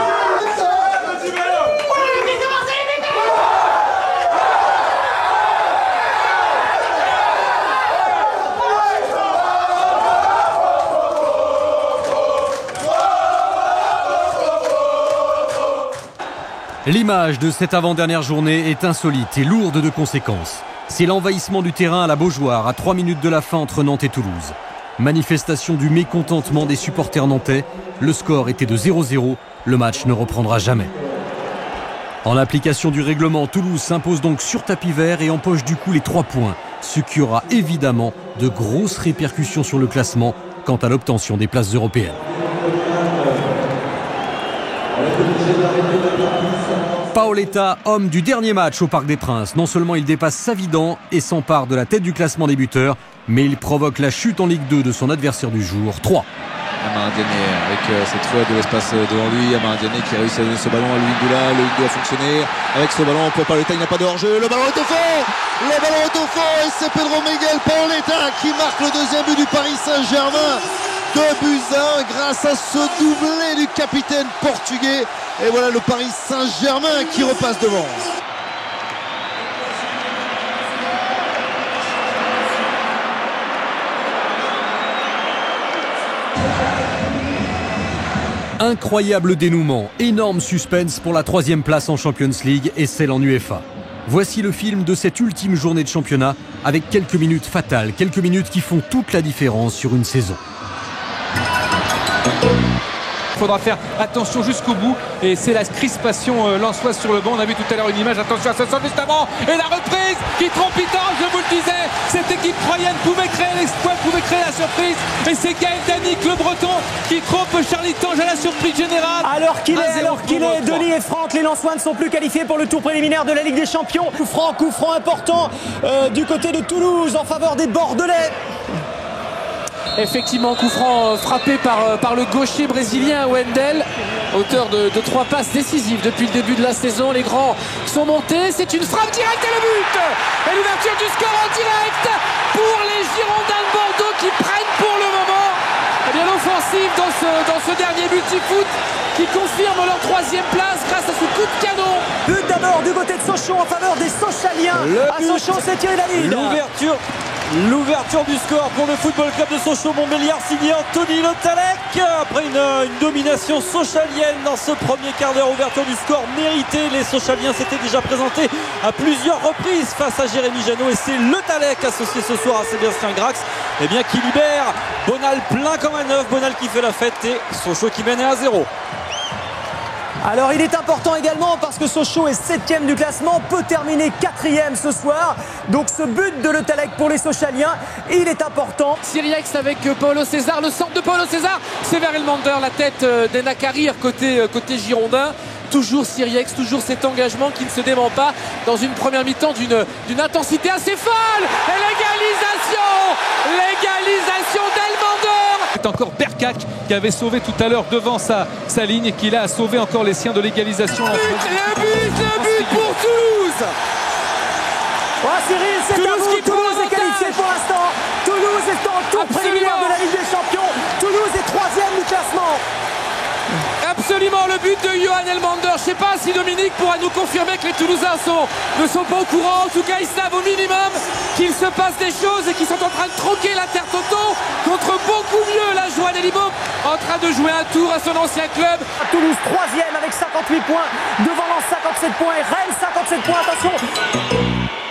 L'image de cette avant-dernière journée est insolite et lourde de conséquences. C'est l'envahissement du terrain à la Beaujoire à 3 minutes de la fin entre Nantes et Toulouse. Manifestation du mécontentement des supporters nantais. Le score était de 0-0. Le match ne reprendra jamais. En application du règlement, Toulouse s'impose donc sur tapis vert et empoche du coup les 3 points. Ce qui aura évidemment de grosses répercussions sur le classement quant à l'obtention des places européennes. Paoletta, homme du dernier match au Parc des Princes. Non seulement il dépasse Savidan et s'empare de la tête du classement des buteurs, mais il provoque la chute en Ligue 2 de son adversaire du jour, 3.
Amara Diané avec cette fois de l'espace devant lui. Amara Diané qui réussit à donner ce ballon à Louis Doula. Le Ligue 2 a fonctionné avec ce ballon pour Paoletta. Il n'y a pas de hors-jeu. Le ballon est au fond.
Le ballon est au fond et c'est Pedro Miguel Paoletta qui marque le deuxième but du Paris Saint-Germain. 2-1 grâce à ce doublé du capitaine portugais. Et voilà le Paris Saint-Germain qui repasse devant.
Incroyable dénouement, énorme suspense pour la 3e place en Champions League et celle en UEFA. Voici le film de cette ultime journée de championnat avec quelques minutes fatales, quelques minutes qui font toute la différence sur une saison.
Il faudra faire attention jusqu'au bout et c'est la crispation lensoise sur le banc. On a vu tout à l'heure une image, attention à ce sol juste avant et la reprise qui trompitange, je vous le disais, cette équipe troyenne pouvait créer l'exploit, pouvait créer la surprise et c'est Gaël Danic, le breton, qui trompe Charlie Tange à la surprise générale.
Alors qu'il est, Denis et Franck, les Lensois ne sont plus qualifiés pour le tour préliminaire de la Ligue des Champions. Coup franc important du côté de Toulouse en faveur des Bordelais.
Effectivement, coup franc frappé par le gaucher brésilien Wendel, auteur de 3 passes décisives depuis le début de la saison. Les grands sont montés, c'est une frappe directe et le but. Et l'ouverture du score en direct pour les Girondins de Bordeaux qui prennent pour le moment l'offensive dans ce dernier multi-foot qui confirme leur 3e place grâce à ce coup de canon.
But d'abord du côté de Sochaux en faveur des Sochaliens. À Sochaux, c'est Thierry David.
L'ouverture du score pour le Football Club de Sochaux-Montbéliard signé Anthony Le Tallec. Après une domination sochalienne dans ce premier quart d'heure, ouverture du score méritée. Les Sochaliens s'étaient déjà présentés à plusieurs reprises face à Jérémy Janot et c'est Le Tallec associé ce soir à Sébastien Grax qui libère Bonal plein comme un œuf. Bonal qui fait la fête et Sochaux qui mène 1-0.
Alors il est important également parce que Sochaux est 7e du classement, peut terminer 4e ce soir. Donc ce but de Le Tallec pour les Sochaliens, il est important.
Siriex avec Paulo César, le centre de Paulo César, c'est vers Elmander, la tête d'Enakarir côté girondin. Toujours Siriex, toujours cet engagement qui ne se dément pas dans une première mi-temps d'une intensité assez folle. Et l'égalisation d'Elmander.
C'est encore Bercac qui avait sauvé tout à l'heure devant sa ligne et qui là a sauvé encore les siens de l'égalisation.
Le but pour Toulouse. Cyril, c'est à vous. Toulouse est qualifié pour l'instant. Toulouse est en tour préliminaire de la Ligue des Champions. Toulouse est 3e du classement.
Absolument, le but de Johan Elmander. Je ne sais pas si Dominique pourra nous confirmer que les Toulousains ne sont pas au courant. En tout cas, ils savent au minimum qu'il se passe des choses et qu'ils sont en train de troquer l'Intertoto contre beaucoup mieux la Joan Elimo, en train de jouer un tour à son ancien club.
Toulouse 3e avec 58 points, devant Lens 57 points et Rennes 57 points. Attention.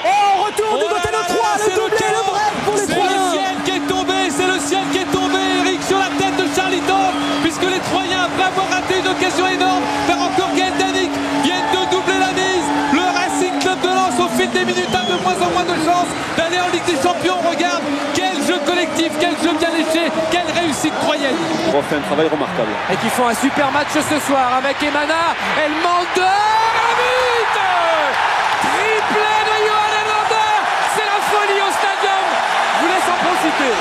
Et on retourne du côté de 3, le doublé, le break pour les Troyens.
C'est le ciel qui est tombé, Eric, sur la tête de Charlton, puisque les Troyens, après avoir raté une occasion énorme, par encore Gaël Danic, viennent de doubler la mise. Le Racing Club de Lens, au fil des minutes, a de moins en moins de chances d'aller en Ligue des Champions. Regarde, quel jeu collectif, quel jeu bien léché, quelle réussite troyenne.
On refait un travail remarquable.
Et qui font un super match ce soir avec Emana, Elmander, un but, triplé de Johan Elmander, c'est la folie au stadium. Je vous laisse en profiter.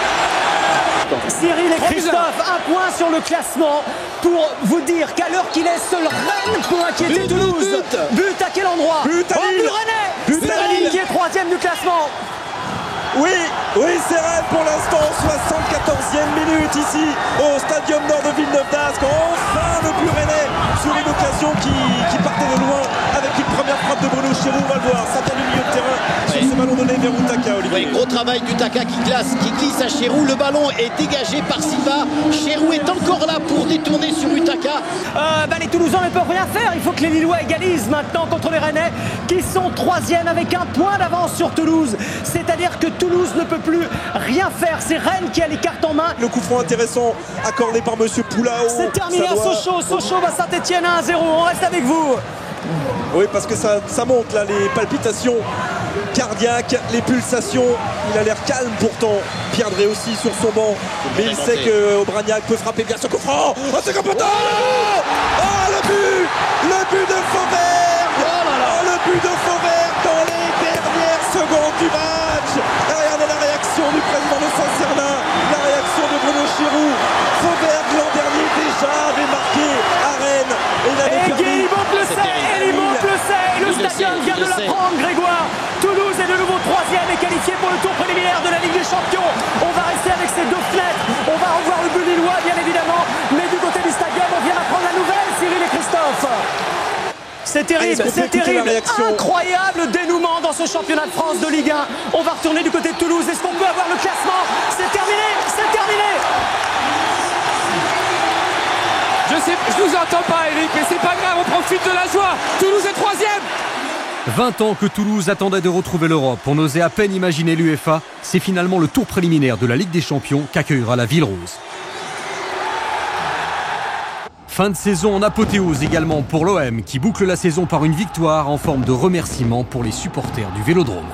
Cyril et Christophe, un point sur le classement pour vous dire qu'à l'heure qu'il est, seul Rennes peut inquiéter Toulouse. But à quel endroit?
But à Lille.
C'est Rennes qui est 3e du classement.
Oui, c'est Rennes pour l'instant, 74e minute ici au Stadium Nord de Villeneuve d'Ascq. Enfin le but rennais sur une occasion qui partait de loin avec une première frappe de Bruno Chéroux. On va le voir, ça tape le milieu de terrain sur ce ballon donné vers Utaka, Olivier.
Oui, gros travail d'Utaka qui glisse à Chéroux. Le ballon est dégagé par Silva. Chéroux est encore là pour détourner sur Utaka.
Les Toulousains ne peuvent rien faire. Il faut que les Lillois égalisent maintenant contre les Rennais qui sont 3e avec un point d'avance sur Toulouse. C'est-à-dire que Toulouse ne peut plus rien faire. C'est Rennes qui a les cartes en main.
Le coup franc intéressant accordé par Monsieur Poulao.
C'est terminé à Sochaux. Sochaux va Saint-Etienne 1-0. On reste avec vous.
Oui, parce que ça monte là, les palpitations cardiaques, les pulsations. Il a l'air calme pourtant. Pierre Drey aussi sur son banc. Mais il sait que Aubragnac peut frapper bien ce coup franc. Oh, c'est comme poteau. Oh, le but de Fauvert. Oh, le but de Fauvert dans les dernières secondes du match. Regardez la réaction du président de Saint-Cernin, la réaction de Bruno Chéroux. Fauvert l'an dernier déjà avait marqué à Rennes.
Et Guy monte le sait, et le stadium vient de l'apprendre, Grégoire. Toulouse est de nouveau 3e et qualifié pour le tour préliminaire de la Ligue des Champions. On va rester avec ces 2 fenêtres. On va revoir le but lillois, bien évidemment. Mais du côté du stadium, on vient d'apprendre la nouvelle, Cyril et Christophe. C'est terrible, incroyable dénouement dans ce championnat de France de Ligue 1. On va retourner du côté de Toulouse. Est-ce qu'on peut avoir le classement? C'est terminé.
Je vous entends pas, Eric, mais c'est pas grave, on profite de la joie. Toulouse est 3e.
20 ans que Toulouse attendait de retrouver l'Europe. On osait à peine imaginer l'UEFA. C'est finalement le tour préliminaire de la Ligue des Champions qu'accueillera la Ville Rose. Fin de saison en apothéose également pour l'OM qui boucle la saison par une victoire en forme de remerciement pour les supporters du Vélodrome.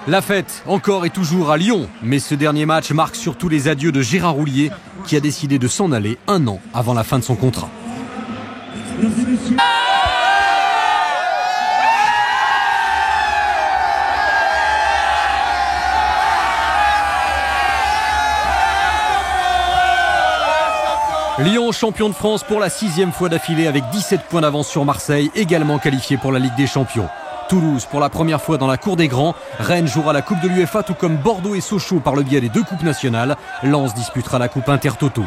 La fête, encore et toujours à Lyon, mais ce dernier match marque surtout les adieux de Gérard Houllier qui a décidé de s'en aller 1 an avant la fin de son contrat. Lyon, champion de France pour la 6e fois d'affilée avec 17 points d'avance sur Marseille, également qualifié pour la Ligue des Champions. Toulouse pour la première fois dans la cour des grands. Rennes jouera la Coupe de l'UEFA tout comme Bordeaux et Sochaux par le biais des 2 coupes nationales. Lens disputera la Coupe Intertoto.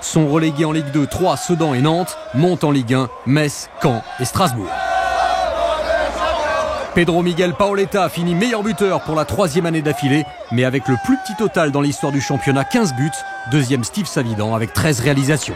Sont relégués en Ligue 2 Troyes, Sedan et Nantes. Montent en Ligue 1 Metz, Caen et Strasbourg. Pedro Miguel Paoletta a fini meilleur buteur pour la 3e année d'affilée, mais avec le plus petit total dans l'histoire du championnat, 15 buts. Deuxième Steve Savidan avec 13 réalisations.